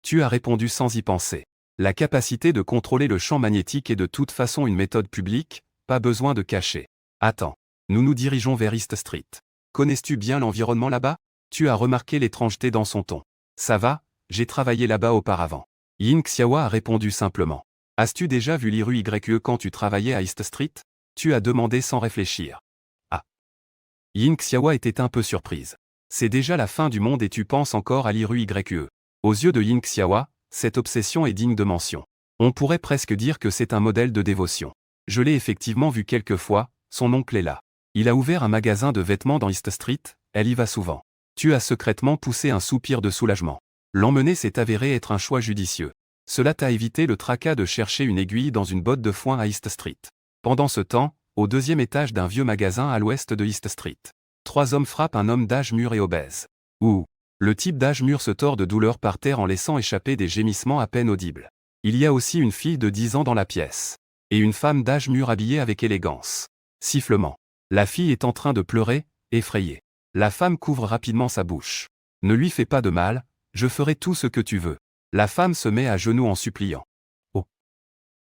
[SPEAKER 1] Tu as répondu sans y penser. La capacité de contrôler le champ magnétique est de toute façon une méthode publique, pas besoin de cacher. Attends. Nous nous dirigeons vers East Street. Connais-tu bien l'environnement là-bas? Tu as remarqué l'étrangeté dans son ton. Ça va, j'ai travaillé là-bas auparavant. Yin Xiaowa a répondu simplement. As-tu déjà vu l'IRU YE quand tu travaillais à East Street? Tu as demandé sans réfléchir. Ah. Yin Xiaowa était un peu surprise. C'est déjà la fin du monde et tu penses encore à l'IRU YE. Aux yeux de Yin Xiaowa, cette obsession est digne de mention. On pourrait presque dire que c'est un modèle de dévotion. Je l'ai effectivement vu quelques fois, son oncle est là. Il a ouvert un magasin de vêtements dans East Street, elle y va souvent. Tu as secrètement poussé un soupir de soulagement. L'emmener s'est avéré être un choix judicieux. Cela t'a évité le tracas de chercher une aiguille dans une botte de foin à East Street. Pendant ce temps, au deuxième étage d'un vieux magasin à l'ouest de East Street, 3 hommes frappent un homme d'âge mûr et obèse. Le type d'âge mûr se tord de douleur par terre en laissant échapper des gémissements à peine audibles. Il y a aussi une fille de 10 ans dans la pièce. Et une femme d'âge mûr habillée avec élégance. Sifflement. La fille est en train de pleurer, effrayée. La femme couvre rapidement sa bouche. Ne lui fais pas de mal, je ferai tout ce que tu veux. La femme se met à genoux en suppliant. Oh.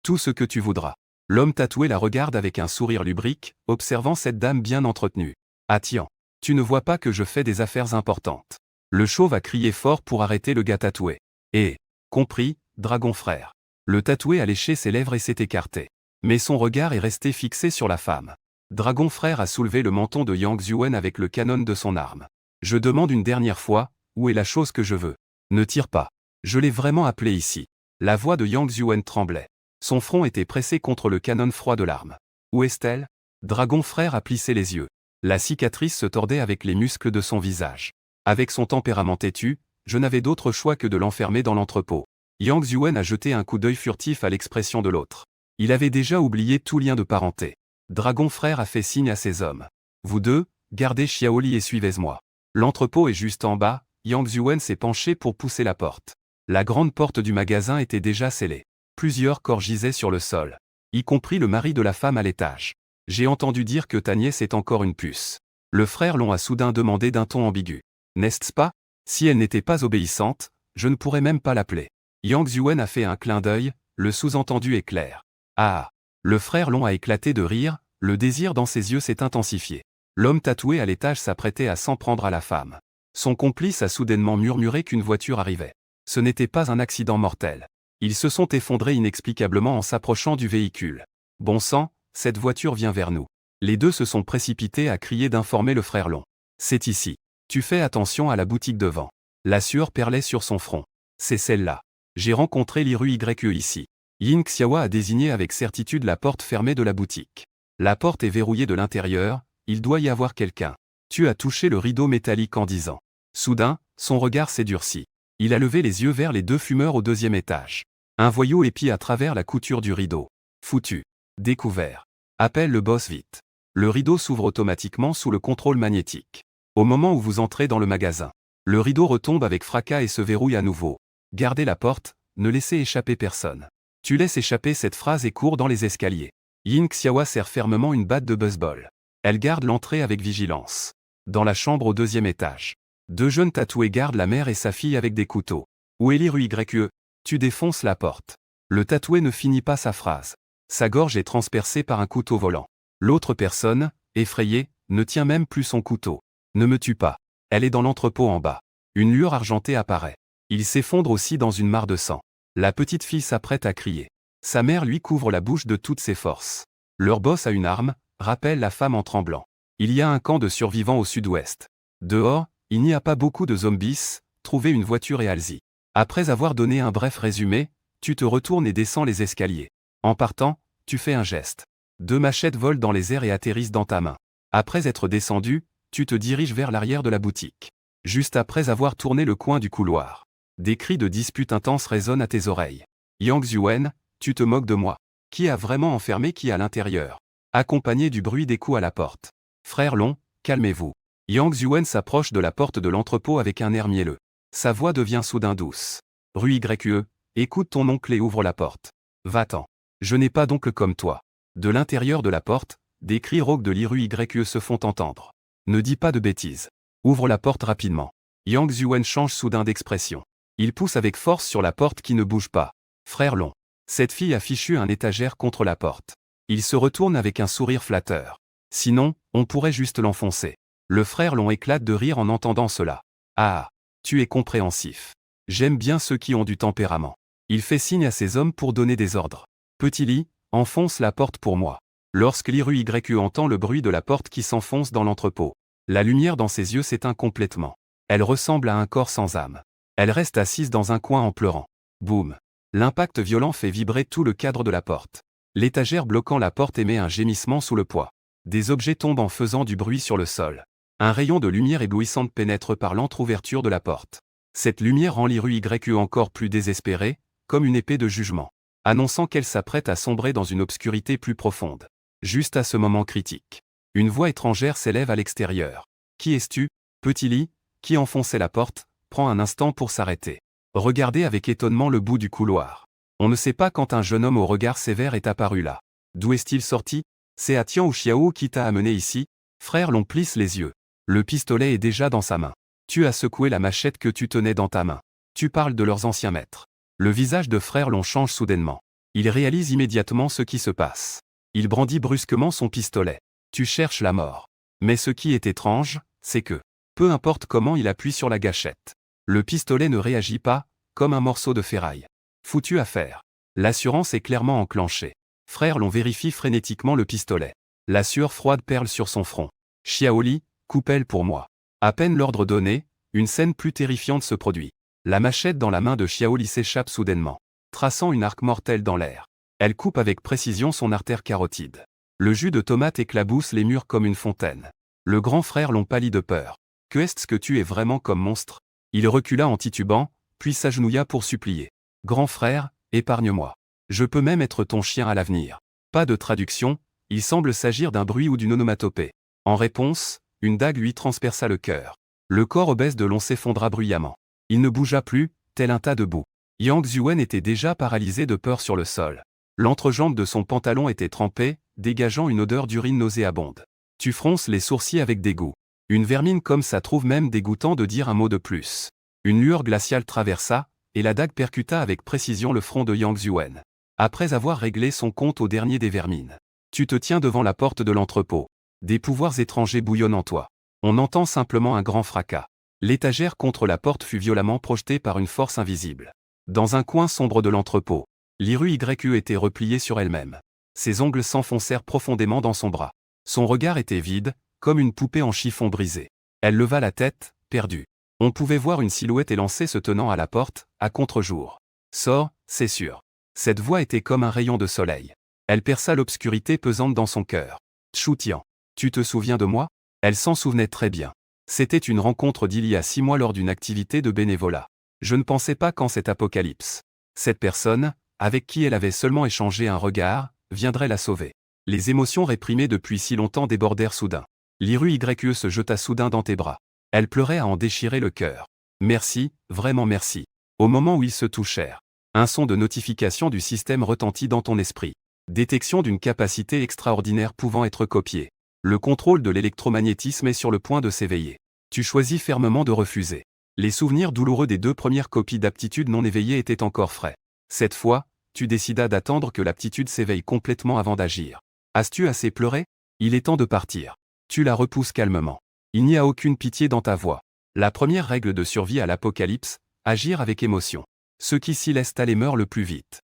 [SPEAKER 1] Tout ce que tu voudras. L'homme tatoué la regarde avec un sourire lubrique, observant cette dame bien entretenue. Ah tiens, tu ne vois pas que je fais des affaires importantes. Le chauve a crié fort pour arrêter le gars tatoué. Et, compris, dragon frère. Le tatoué a léché ses lèvres et s'est écarté. Mais son regard est resté fixé sur la femme. Dragon frère a soulevé le menton de Yang Zhuwen avec le canon de son arme. Je demande une dernière fois, où est la chose que je veux? Ne tire pas. Je l'ai vraiment appelé ici. La voix de Yang Zhuwen tremblait. Son front était pressé contre le canon froid de l'arme. Où est-elle? Dragon frère a plissé les yeux. La cicatrice se tordait avec les muscles de son visage. Avec son tempérament têtu, je n'avais d'autre choix que de l'enfermer dans l'entrepôt. Yang Zhuwen a jeté un coup d'œil furtif à l'expression de l'autre. Il avait déjà oublié tout lien de parenté. Dragon frère a fait signe à ses hommes. Vous deux, gardez Xiaoli et suivez-moi. L'entrepôt est juste en bas, Yang Zhuwen s'est penché pour pousser la porte. La grande porte du magasin était déjà scellée. Plusieurs corps gisaient sur le sol. Y compris le mari de la femme à l'étage. J'ai entendu dire que ta nièce est encore une puce. Le frère l'on a soudain demandé d'un ton ambigu. N'est-ce pas? Si elle n'était pas obéissante, je ne pourrais même pas l'appeler. Yang Zhuwen a fait un clin d'œil, le sous-entendu est clair. Ah! Le frère Long a éclaté de rire, le désir dans ses yeux s'est intensifié. L'homme tatoué à l'étage s'apprêtait à s'en prendre à la femme. Son complice a soudainement murmuré qu'une voiture arrivait. Ce n'était pas un accident mortel. Ils se sont effondrés inexplicablement en s'approchant du véhicule. Bon sang, cette voiture vient vers nous. Les deux se sont précipités à crier d'informer le frère Long. C'est ici. Tu fais attention à la boutique devant. La sueur perlait sur son front. C'est celle-là. J'ai rencontré l'Iru YE ici. Yin Xiaowa a désigné avec certitude la porte fermée de la boutique. La porte est verrouillée de l'intérieur, il doit y avoir quelqu'un. Tu as touché le rideau métallique en disant. Soudain, son regard s'est durci. Il a levé les yeux vers les deux fumeurs au deuxième étage. Un voyou épie à travers la couture du rideau. Foutu. Découvert. Appelle le boss vite. Le rideau s'ouvre automatiquement sous le contrôle magnétique. Au moment où vous entrez dans le magasin, le rideau retombe avec fracas et se verrouille à nouveau. Gardez la porte, ne laissez échapper personne. Tu laisses échapper cette phrase et cours dans les escaliers. Yin Xiaowa serre fermement une batte de baseball. Elle garde l'entrée avec vigilance. Dans la chambre au deuxième étage, deux jeunes tatoués gardent la mère et sa fille avec des couteaux. Où est l'Iru YE? Tu défonces la porte. Le tatoué ne finit pas sa phrase. Sa gorge est transpercée par un couteau volant. L'autre personne, effrayée, ne tient même plus son couteau. Ne me tue pas. Elle est dans l'entrepôt en bas. Une lueur argentée apparaît. Il s'effondre aussi dans une mare de sang. La petite fille s'apprête à crier. Sa mère lui couvre la bouche de toutes ses forces. Leur boss a une arme, rappelle la femme en tremblant. Il y a un camp de survivants au sud-ouest. Dehors, il n'y a pas beaucoup de zombies, trouvez une voiture et allez-y. Après avoir donné un bref résumé, tu te retournes et descends les escaliers. En partant, tu fais un geste. Deux machettes volent dans les airs et atterrissent dans ta main. Après être descendu, tu te diriges vers l'arrière de la boutique. Juste après avoir tourné le coin du couloir, des cris de dispute intense résonnent à tes oreilles. Yang Zhuan, tu te moques de moi. Qui a vraiment enfermé qui à l'intérieur? Accompagné du bruit des coups à la porte. Frère Long, calmez-vous. Yang Zhuan s'approche de la porte de l'entrepôt avec un air mielleux. Sa voix devient soudain douce. Rue YE, écoute ton oncle et ouvre la porte. Va-t'en. Je n'ai pas d'oncle comme toi. De l'intérieur de la porte, des cris rauques de l'Iru YE se font entendre. Ne dis pas de bêtises. Ouvre la porte rapidement. Yang Zhuan change soudain d'expression. Il pousse avec force sur la porte qui ne bouge pas. Frère Long. Cette fille a fichu un étagère contre la porte. Il se retourne avec un sourire flatteur. Sinon, on pourrait juste l'enfoncer. Le frère Long éclate de rire en entendant cela. Ah, tu es compréhensif. J'aime bien ceux qui ont du tempérament. Il fait signe à ses hommes pour donner des ordres. Petit lit, enfonce la porte pour moi. Lorsque l'Iru YE entend le bruit de la porte qui s'enfonce dans l'entrepôt, la lumière dans ses yeux s'éteint complètement. Elle ressemble à un corps sans âme. Elle reste assise dans un coin en pleurant. Boum. L'impact violent fait vibrer tout le cadre de la porte. L'étagère bloquant la porte émet un gémissement sous le poids. Des objets tombent en faisant du bruit sur le sol. Un rayon de lumière éblouissante pénètre par l'entr'ouverture de la porte. Cette lumière rend l'Iru YE encore plus désespérée, comme une épée de jugement, annonçant qu'elle s'apprête à sombrer dans une obscurité plus profonde. Juste à ce moment critique, une voix étrangère s'élève à l'extérieur. Qui es-tu, petit lit, qui enfonçait la porte, prend un instant pour s'arrêter. Regardez avec étonnement le bout du couloir. On ne sait pas quand un jeune homme au regard sévère est apparu là. D'où est-il sorti? C'est à Tian ou Xiao qui t'a amené ici? Frère Long plisse les yeux. Le pistolet est déjà dans sa main. Tu as secoué la machette que tu tenais dans ta main. Tu parles de leurs anciens maîtres. Le visage de Frère Long change soudainement. Il réalise immédiatement ce qui se passe. Il brandit brusquement son pistolet. Tu cherches la mort. Mais ce qui est étrange, c'est que, peu importe comment il appuie sur la gâchette, le pistolet ne réagit pas, comme un morceau de ferraille. Foutu affaire. L'assurance est clairement enclenchée. Frère Long vérifie frénétiquement le pistolet. La sueur froide perle sur son front. Xiaoli, coupe-elle pour moi. À peine l'ordre donné, une scène plus terrifiante se produit. La machette dans la main de Xiaoli s'échappe soudainement, traçant une arc mortelle dans l'air. Elle coupe avec précision son artère carotide. Le jus de tomate éclabousse les murs comme une fontaine. Le grand frère Long pâlit de peur. Que est-ce que tu es vraiment comme monstre? Il recula en titubant, puis s'agenouilla pour supplier. Grand frère, épargne-moi. Je peux même être ton chien à l'avenir. Pas de traduction, il semble s'agir d'un bruit ou d'une onomatopée. En réponse, une dague lui transperça le cœur. Le corps obèse de Long s'effondra bruyamment. Il ne bougea plus, tel un tas de boue. Yang Zhuan était déjà paralysé de peur sur le sol. L'entrejambe de son pantalon était trempée, dégageant une odeur d'urine nauséabonde. Tu fronces les sourcils avec dégoût. Une vermine comme ça trouve même dégoûtant de dire un mot de plus. Une lueur glaciale traversa, et la dague percuta avec précision le front de Yang Zhuan. Après avoir réglé son compte au dernier des vermines. Tu te tiens devant la porte de l'entrepôt. Des pouvoirs étrangers bouillonnent en toi. On entend simplement un grand fracas. L'étagère contre la porte fut violemment projetée par une force invisible. Dans un coin sombre de l'entrepôt, l'Iru YE était repliée sur elle-même. Ses ongles s'enfoncèrent profondément dans son bras. Son regard était vide, comme une poupée en chiffon brisé. Elle leva la tête, perdue. On pouvait voir une silhouette élancée se tenant à la porte, à contre-jour. Sors, c'est sûr. Cette voix était comme un rayon de soleil. Elle perça l'obscurité pesante dans son cœur. Chu Tian, tu te souviens de moi? Elle s'en souvenait très bien. C'était une rencontre d'il y a 6 mois lors d'une activité de bénévolat. Je ne pensais pas qu'en cet apocalypse, cette personne, avec qui elle avait seulement échangé un regard, viendrait la sauver. Les émotions réprimées depuis si longtemps débordèrent soudain. L'Iru YE se jeta soudain dans tes bras. Elle pleurait à en déchirer le cœur. Merci, vraiment merci. Au moment où ils se touchèrent, un son de notification du système retentit dans ton esprit. Détection d'une capacité extraordinaire pouvant être copiée. Le contrôle de l'électromagnétisme est sur le point de s'éveiller. Tu choisis fermement de refuser. Les souvenirs douloureux des 2 premières copies d'aptitude non éveillées étaient encore frais. Cette fois, tu décidas d'attendre que l'aptitude s'éveille complètement avant d'agir. As-tu assez pleuré? Il est temps de partir. Tu la repousses calmement. Il n'y a aucune pitié dans ta voix. La première règle de survie à l'apocalypse, agir avec émotion. Ceux qui s'y laissent aller meurent le plus vite.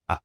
[SPEAKER 1] Ah.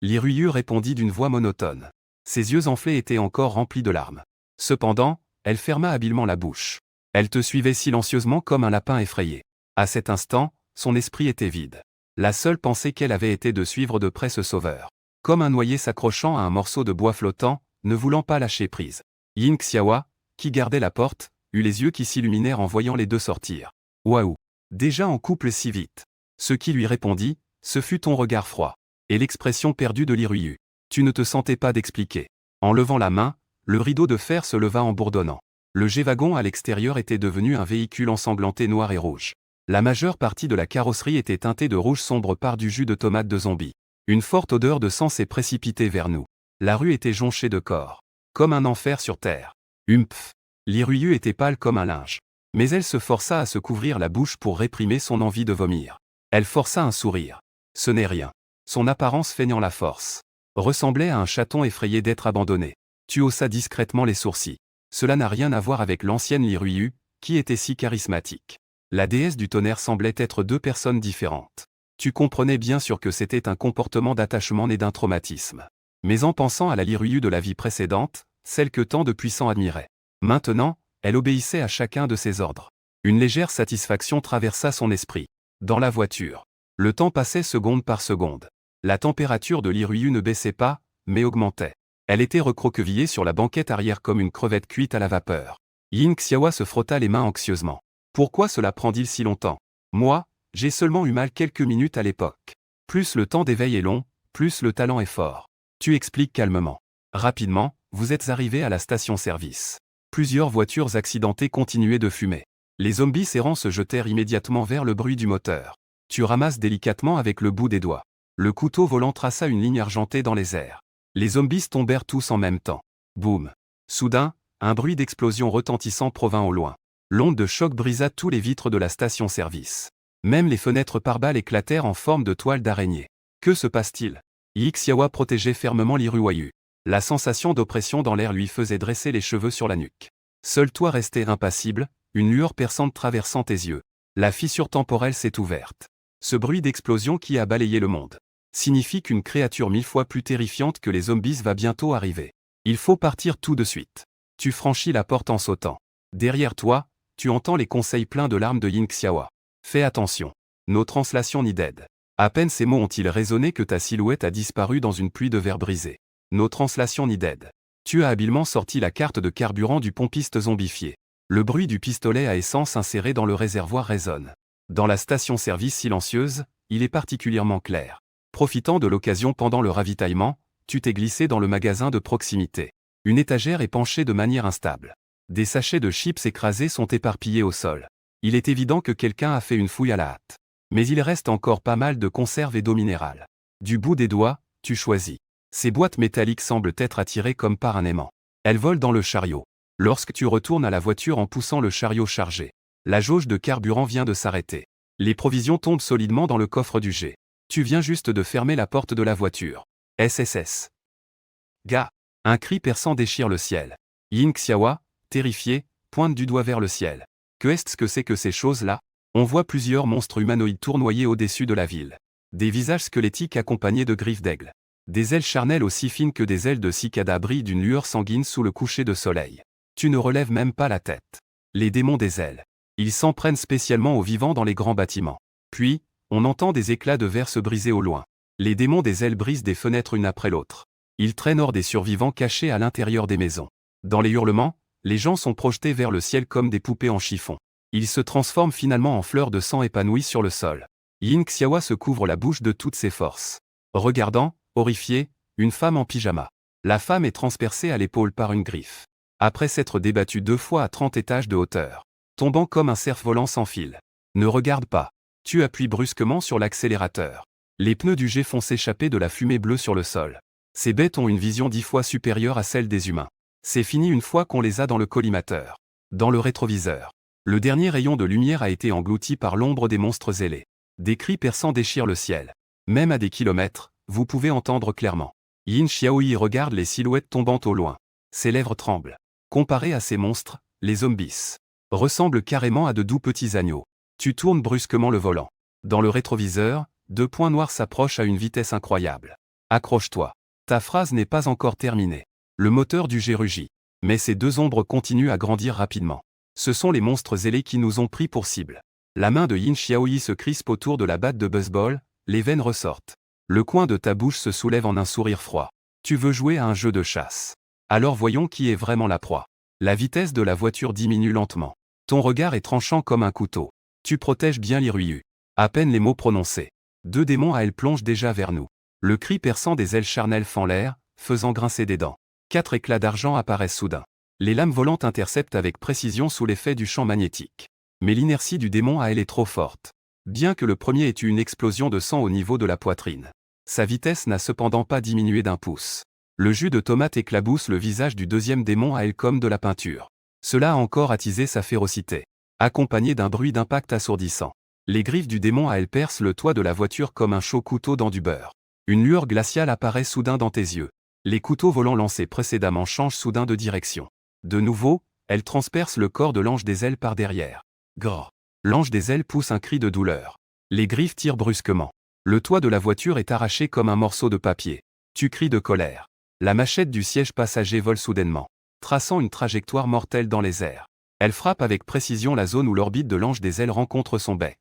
[SPEAKER 1] L'Iru répondit d'une voix monotone. Ses yeux enflés étaient encore remplis de larmes. Cependant, elle ferma habilement la bouche. Elle te suivait silencieusement comme un lapin effrayé. À cet instant, son esprit était vide. La seule pensée qu'elle avait était de suivre de près ce sauveur. Comme un noyé s'accrochant à un morceau de bois flottant, ne voulant pas lâcher prise. Yin Xiaowa, qui gardait la porte, eut les yeux qui s'illuminèrent en voyant les deux sortir. Waouh! Déjà en couple si vite. Ce qui lui répondit, ce fut ton regard froid. Et l'expression perdue de l'Iru. Tu ne te sentais pas d'expliquer. En levant la main, le rideau de fer se leva en bourdonnant. Le G-wagon à l'extérieur était devenu un véhicule ensanglanté noir et rouge. La majeure partie de la carrosserie était teintée de rouge sombre par du jus de tomate de zombie. Une forte odeur de sang s'est précipitée vers nous. La rue était jonchée de corps. Comme un enfer sur terre. Humph. L'Iru était pâle comme un linge. Mais elle se força à se couvrir la bouche pour réprimer son envie de vomir. Elle força un sourire. Ce n'est rien. Son apparence feignant la force ressemblait à un chaton effrayé d'être abandonné. Tu haussas discrètement les sourcils. Cela n'a rien à voir avec l'ancienne l'Iru, qui était si charismatique. La déesse du tonnerre semblait être 2 personnes différentes. Tu comprenais bien sûr que c'était un comportement d'attachement né d'un traumatisme. Mais en pensant à la l'Iru de la vie précédente, celle que tant de puissants admiraient. Maintenant, elle obéissait à chacun de ses ordres. Une légère satisfaction traversa son esprit. Dans la voiture, le temps passait seconde par seconde. La température de l'Iru ne baissait pas, mais augmentait. Elle était recroquevillée sur la banquette arrière comme une crevette cuite à la vapeur. Yin Xiaowa se frotta les mains anxieusement. Pourquoi cela prend-il si longtemps? Moi, j'ai seulement eu mal quelques minutes à l'époque. Plus le temps d'éveil est long, plus le talent est fort. Tu expliques calmement. Rapidement, vous êtes arrivé à la station-service. Plusieurs voitures accidentées continuaient de fumer. Les zombies errants se jetèrent immédiatement vers le bruit du moteur. Tu ramasses délicatement avec le bout des doigts. Le couteau volant traça une ligne argentée dans les airs. Les zombies tombèrent tous en même temps. Boum. Soudain, un bruit d'explosion retentissant provint au loin. L'onde de choc brisa tous les vitres de la station-service. Même les fenêtres pare-balles éclatèrent en forme de toile d'araignée. Que se passe-t-il? Xiaowa protégeait fermement l'Iru. La sensation d'oppression dans l'air lui faisait dresser les cheveux sur la nuque. Seul toi restais impassible, une lueur perçante traversant tes yeux. La fissure temporelle s'est ouverte. Ce bruit d'explosion qui a balayé le monde signifie qu'une créature 1000 fois plus terrifiante que les zombies va bientôt arriver. Il faut partir tout de suite. Tu franchis la porte en sautant. Derrière toi, tu entends les conseils pleins de larmes de Yin Xiaowa. Fais attention. No translation needed. À peine ces mots ont-ils résonné que ta silhouette a disparu dans une pluie de verre brisé. No translation needed. Tu as habilement sorti la carte de carburant du pompiste zombifié. Le bruit du pistolet à essence inséré dans le réservoir résonne. Dans la station-service silencieuse, il est particulièrement clair. Profitant de l'occasion pendant le ravitaillement, tu t'es glissé dans le magasin de proximité. Une étagère est penchée de manière instable. Des sachets de chips écrasés sont éparpillés au sol. Il est évident que quelqu'un a fait une fouille à la hâte. Mais il reste encore pas mal de conserves et d'eau minérale. Du bout des doigts, tu choisis. Ces boîtes métalliques semblent être attirées comme par un aimant. Elles volent dans le chariot. Lorsque tu retournes à la voiture en poussant le chariot chargé, la jauge de carburant vient de s'arrêter. Les provisions tombent solidement dans le coffre du G. Tu viens juste de fermer la porte de la voiture. SSS. Gars. Un cri perçant déchire le ciel. Yin Xiaohua, terrifié, pointe du doigt vers le ciel. Que est-ce que c'est que ces choses-là? On voit plusieurs monstres humanoïdes tournoyer au-dessus de la ville. Des visages squelettiques accompagnés de griffes d'aigle. Des ailes charnelles aussi fines que des ailes de cicada brillent d'une lueur sanguine sous le coucher de soleil. Tu ne relèves même pas la tête. Les démons des ailes. Ils s'en prennent spécialement aux vivants dans les grands bâtiments. Puis, on entend des éclats de verre se briser au loin. Les démons des ailes brisent des fenêtres une après l'autre. Ils traînent hors des survivants cachés à l'intérieur des maisons. Dans les hurlements, les gens sont projetés vers le ciel comme des poupées en chiffon. Ils se transforment finalement en fleurs de sang épanouies sur le sol. Yin Xiaohua se couvre la bouche de toutes ses forces. Regardant, horrifié, une femme en pyjama. La femme est transpercée à l'épaule par une griffe. Après s'être débattue 2 fois à 30 étages de hauteur, tombant comme un cerf-volant sans fil. Ne regarde pas. Tu appuies brusquement sur l'accélérateur. Les pneus du jet font s'échapper de la fumée bleue sur le sol. Ces bêtes ont une vision 10 fois supérieure à celle des humains. C'est fini une fois qu'on les a dans le collimateur. Dans le rétroviseur. Le dernier rayon de lumière a été englouti par l'ombre des monstres ailés. Des cris perçants déchirent le ciel. Même à des kilomètres, vous pouvez entendre clairement. Yin Xiaoyi regarde les silhouettes tombantes au loin. Ses lèvres tremblent. Comparé à ces monstres, les zombies ressemblent carrément à de doux petits agneaux. Tu tournes brusquement le volant. Dans le rétroviseur, 2 points noirs s'approchent à une vitesse incroyable. Accroche-toi. Ta phrase n'est pas encore terminée. Le moteur du jet rugit. Mais ces 2 ombres continuent à grandir rapidement. Ce sont les monstres ailés qui nous ont pris pour cible. La main de Yin Xiaoyi se crispe autour de la batte de baseball, les veines ressortent. Le coin de ta bouche se soulève en un sourire froid. Tu veux jouer à un jeu de chasse. Alors voyons qui est vraiment la proie. La vitesse de la voiture diminue lentement. Ton regard est tranchant comme un couteau. Tu protèges bien l'Iryu. À peine les mots prononcés. 2 démons à ailes plongent déjà vers nous. Le cri perçant des ailes charnelles fend l'air, faisant grincer des dents. 4 éclats d'argent apparaissent soudain. Les lames volantes interceptent avec précision sous l'effet du champ magnétique. Mais l'inertie du démon à ailes est trop forte. Bien que le premier ait eu une explosion de sang au niveau de la poitrine. Sa vitesse n'a cependant pas diminué d'1 pouce. Le jus de tomate éclabousse le visage du deuxième démon à ailes comme de la peinture. Cela a encore attisé sa férocité. Accompagné d'un bruit d'impact assourdissant. Les griffes du démon à ailes percent le toit de la voiture comme un chaud couteau dans du beurre. Une lueur glaciale apparaît soudain dans tes yeux. Les couteaux volants lancés précédemment changent soudain de direction. De nouveau, elles transpercent le corps de l'ange des ailes par derrière. Grrr. L'ange des ailes pousse un cri de douleur. Les griffes tirent brusquement. Le toit de la voiture est arraché comme un morceau de papier. Tu cries de colère. La machette du siège passager vole soudainement, traçant une trajectoire mortelle dans les airs. Elle frappe avec précision la zone où l'orbite de l'ange des ailes rencontre son bec.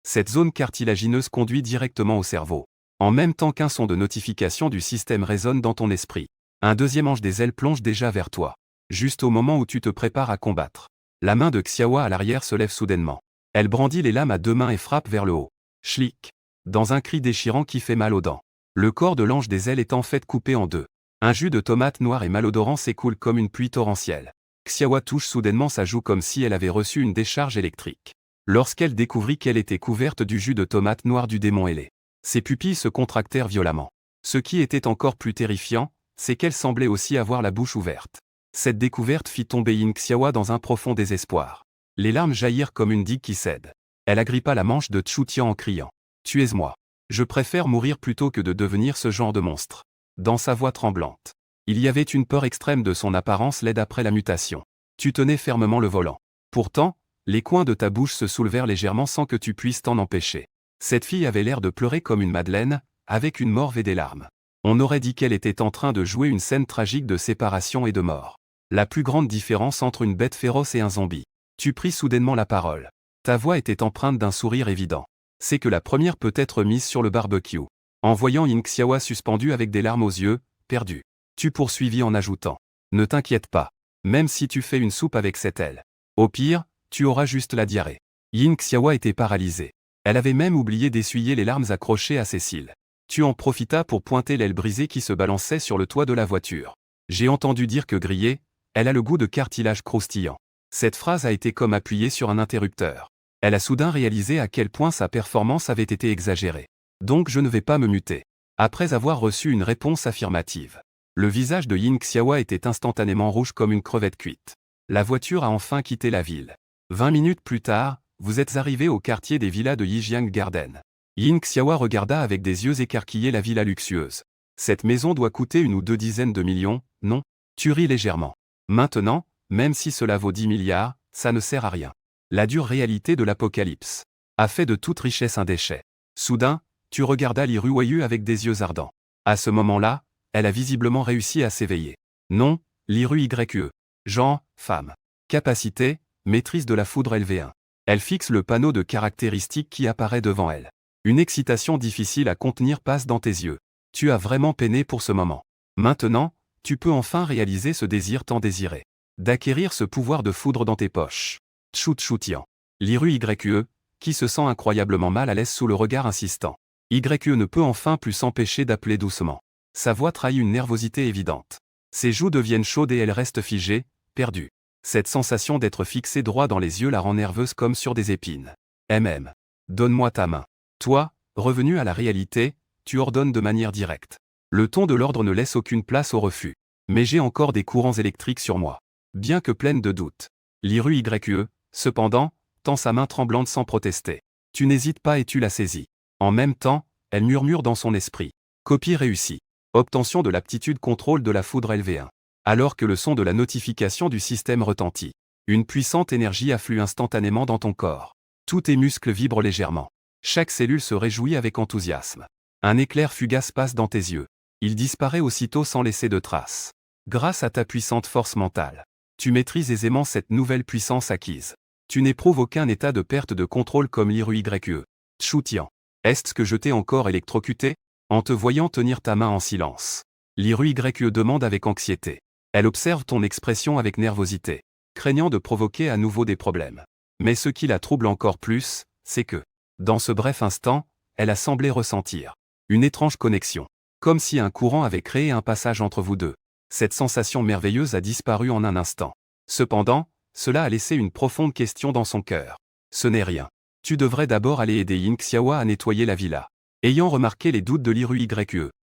[SPEAKER 1] Cette zone cartilagineuse conduit directement au cerveau. En même temps qu'un son de notification du système résonne dans ton esprit. Un deuxième ange des ailes plonge déjà vers toi. Juste au moment où tu te prépares à combattre. La main de Xiaohua à l'arrière se lève soudainement. Elle brandit les lames à 2 mains et frappe vers le haut. Schlick. Dans un cri déchirant qui fait mal aux dents. Le corps de l'ange des ailes est en fait coupé en 2. Un jus de tomate noire et malodorant s'écoule comme une pluie torrentielle. Xiaohua touche soudainement sa joue comme si elle avait reçu une décharge électrique. Lorsqu'elle découvrit qu'elle était couverte du jus de tomate noire du démon ailé. Ses pupilles se contractèrent violemment. Ce qui était encore plus terrifiant, c'est qu'elle semblait aussi avoir la bouche ouverte. Cette découverte fit tomber Yin Xiaohua dans un profond désespoir. Les larmes jaillirent comme une digue qui cède. Elle agrippa la manche de Chu Tian en criant. « Tuez-moi. Je préfère mourir plutôt que de devenir ce genre de monstre. » Dans sa voix tremblante. Il y avait une peur extrême de son apparence laide après la mutation. Tu tenais fermement le volant. Pourtant, les coins de ta bouche se soulevèrent légèrement sans que tu puisses t'en empêcher. Cette fille avait l'air de pleurer comme une madeleine, avec une morve et des larmes. On aurait dit qu'elle était en train de jouer une scène tragique de séparation et de mort. La plus grande différence entre une bête féroce et un zombie. Tu pris soudainement la parole. Ta voix était empreinte d'un sourire évident. C'est que la première peut être mise sur le barbecue. En voyant Yin Xiaohua suspendu avec des larmes aux yeux, perdu. Tu poursuivis en ajoutant. Ne t'inquiète pas. Même si tu fais une soupe avec cette aile. Au pire, tu auras juste la diarrhée. Yin Xiaohua était paralysée. Elle avait même oublié d'essuyer les larmes accrochées à ses cils. Tu en profitas pour pointer l'aile brisée qui se balançait sur le toit de la voiture. J'ai entendu dire que grillée, elle a le goût de cartilage croustillant. Cette phrase a été comme appuyée sur un interrupteur. Elle a soudain réalisé à quel point sa performance avait été exagérée. Donc je ne vais pas me muter. Après avoir reçu une réponse affirmative. Le visage de Yin Xiaohua était instantanément rouge comme une crevette cuite. La voiture a enfin quitté la ville. 20 minutes plus tard, vous êtes arrivé au quartier des villas de Yijiang Garden. Yin Xiaowa regarda avec des yeux écarquillés la villa luxueuse. Cette maison doit coûter 1 ou 2 dizaines de millions, non? Tu ris légèrement. Maintenant, même si cela vaut 10 milliards, ça ne sert à rien. La dure réalité de l'apocalypse a fait de toute richesse un déchet. Soudain, tu regardas Li Ruoyu avec des yeux ardents. À ce moment-là, elle a visiblement réussi à s'éveiller. Non, Li Rue. Genre, femme. Capacité, maîtrise de la foudre LV1. Elle fixe le panneau de caractéristiques qui apparaît devant elle. Une excitation difficile à contenir passe dans tes yeux. Tu as vraiment peiné pour ce moment. Maintenant, tu peux enfin réaliser ce désir tant désiré. D'acquérir ce pouvoir de foudre dans tes poches. Tchou-tchou-tian. Li Rue, qui se sent incroyablement mal à l'aise sous le regard insistant. YE ne peut enfin plus s'empêcher d'appeler doucement. Sa voix trahit une nervosité évidente. Ses joues deviennent chaudes et elle reste figée, perdue. Cette sensation d'être fixée droit dans les yeux la rend nerveuse comme sur des épines. Donne-moi ta main. Toi, revenu à la réalité, tu ordonnes de manière directe. Le ton de l'ordre ne laisse aucune place au refus. Mais j'ai encore des courants électriques sur moi. Bien que pleine de doutes. Li Rue, cependant, tend sa main tremblante sans protester. Tu n'hésites pas et tu la saisis. En même temps, elle murmure dans son esprit. Copie réussie. Obtention de l'aptitude contrôle de la foudre LV1. Alors que le son de la notification du système retentit. Une puissante énergie afflue instantanément dans ton corps. Tous tes muscles vibrent légèrement. Chaque cellule se réjouit avec enthousiasme. Un éclair fugace passe dans tes yeux. Il disparaît aussitôt sans laisser de traces. Grâce à ta puissante force mentale, tu maîtrises aisément cette nouvelle puissance acquise. Tu n'éprouves aucun état de perte de contrôle comme Li Rue. Tchou-tian. Est-ce que je t'ai encore électrocuté? En te voyant tenir ta main en silence. Li Rue demande avec anxiété. Elle observe ton expression avec nervosité, craignant de provoquer à nouveau des problèmes. Mais ce qui la trouble encore plus, c'est que, dans ce bref instant, elle a semblé ressentir une étrange connexion, comme si un courant avait créé un passage entre vous deux. Cette sensation merveilleuse a disparu en un instant. Cependant, cela a laissé une profonde question dans son cœur. Ce n'est rien. Tu devrais d'abord aller aider Yin Xiaowa à nettoyer la villa. Ayant remarqué les doutes de Li Rue,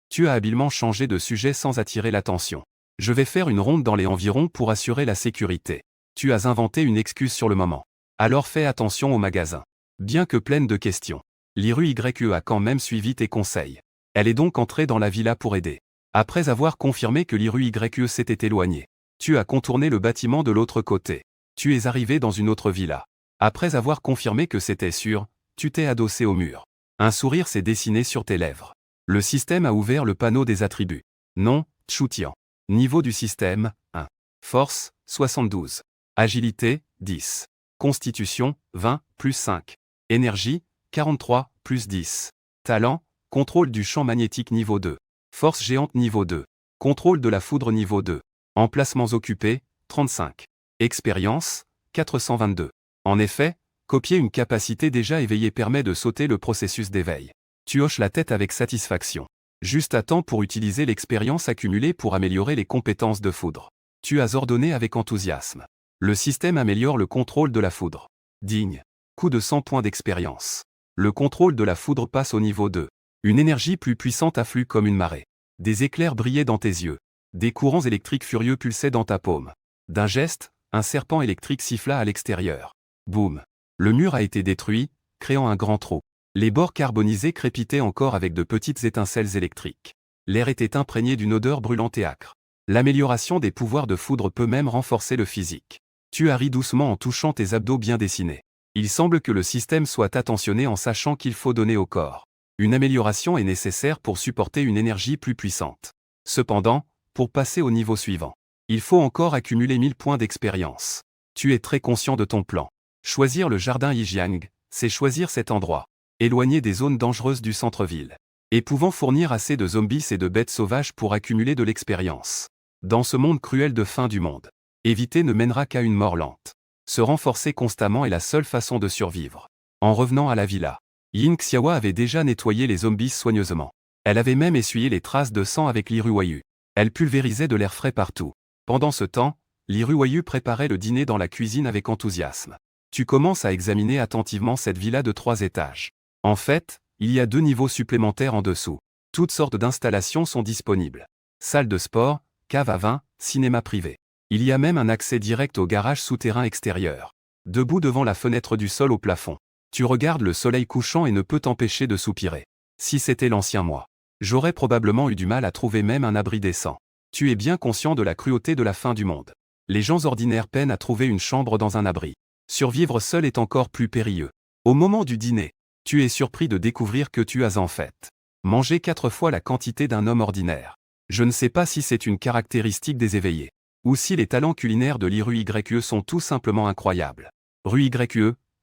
[SPEAKER 1] tu as habilement changé de sujet sans attirer l'attention. Je vais faire une ronde dans les environs pour assurer la sécurité. Tu as inventé une excuse sur le moment. Alors fais attention au magasin. Bien que pleine de questions, Li Rue a quand même suivi tes conseils. Elle est donc entrée dans la villa pour aider. Après avoir confirmé que Li Rue s'était éloignée, tu as contourné le bâtiment de l'autre côté. Tu es arrivé dans une autre villa. Après avoir confirmé que c'était sûr, tu t'es adossé au mur. Un sourire s'est dessiné sur tes lèvres. Le système a ouvert le panneau des attributs. Nom, Tchou-tian. Niveau du système, 1. Force, 72. Agilité, 10. Constitution, 20, plus 5. Énergie, 43, plus 10. Talent, contrôle du champ magnétique niveau 2. Force géante niveau 2. Contrôle de la foudre niveau 2. Emplacements occupés, 35. Expérience, 422. En effet, copier une capacité déjà éveillée permet de sauter le processus d'éveil. Tu hoches la tête avec satisfaction. Juste à temps pour utiliser l'expérience accumulée pour améliorer les compétences de foudre. Tu as ordonné avec enthousiasme. Le système améliore le contrôle de la foudre. Digne. Coût de 100 points d'expérience. Le contrôle de la foudre passe au niveau 2. Une énergie plus puissante afflue comme une marée. Des éclairs brillaient dans tes yeux. Des courants électriques furieux pulsaient dans ta paume. D'un geste, un serpent électrique siffla à l'extérieur. Boum. Le mur a été détruit, créant un grand trou. Les bords carbonisés crépitaient encore avec de petites étincelles électriques. L'air était imprégné d'une odeur brûlante et âcre. L'amélioration des pouvoirs de foudre peut même renforcer le physique. Tu as ri doucement en touchant tes abdos bien dessinés. Il semble que le système soit attentionné en sachant qu'il faut donner au corps. Une amélioration est nécessaire pour supporter une énergie plus puissante. Cependant, pour passer au niveau suivant, il faut encore accumuler 1000 points d'expérience. Tu es très conscient de ton plan. Choisir le jardin Yijiang, c'est choisir cet endroit. Éloigné des zones dangereuses du centre-ville. Et pouvant fournir assez de zombies et de bêtes sauvages pour accumuler de l'expérience. Dans ce monde cruel de fin du monde, éviter ne mènera qu'à une mort lente. Se renforcer constamment est la seule façon de survivre. En revenant à la villa, Yin Xiaowa avait déjà nettoyé les zombies soigneusement. Elle avait même essuyé les traces de sang avec Li Rue. Elle pulvérisait de l'air frais partout. Pendant ce temps, Li Rue préparait le dîner dans la cuisine avec enthousiasme. Tu commences à examiner attentivement cette villa de 3 étages. En fait, il y a 2 niveaux supplémentaires en dessous. Toutes sortes d'installations sont disponibles. Salle de sport, cave à vin, cinéma privé. Il y a même un accès direct au garage souterrain extérieur. Debout devant la fenêtre du sol au plafond, Tu regardes le soleil couchant et ne peux t'empêcher de soupirer. Si c'était l'ancien moi, j'aurais probablement eu du mal à trouver même un abri décent. Tu es bien conscient de la cruauté de la fin du monde. Les gens ordinaires peinent à trouver une chambre dans un abri. Survivre seul est encore plus périlleux. Au moment du dîner, tu es surpris de découvrir que tu as en fait mangé 4 fois la quantité d'un homme ordinaire. Je ne sais pas si c'est une caractéristique des éveillés, ou si les talents culinaires de l'IRUYE sont tout simplement incroyables. RUYE,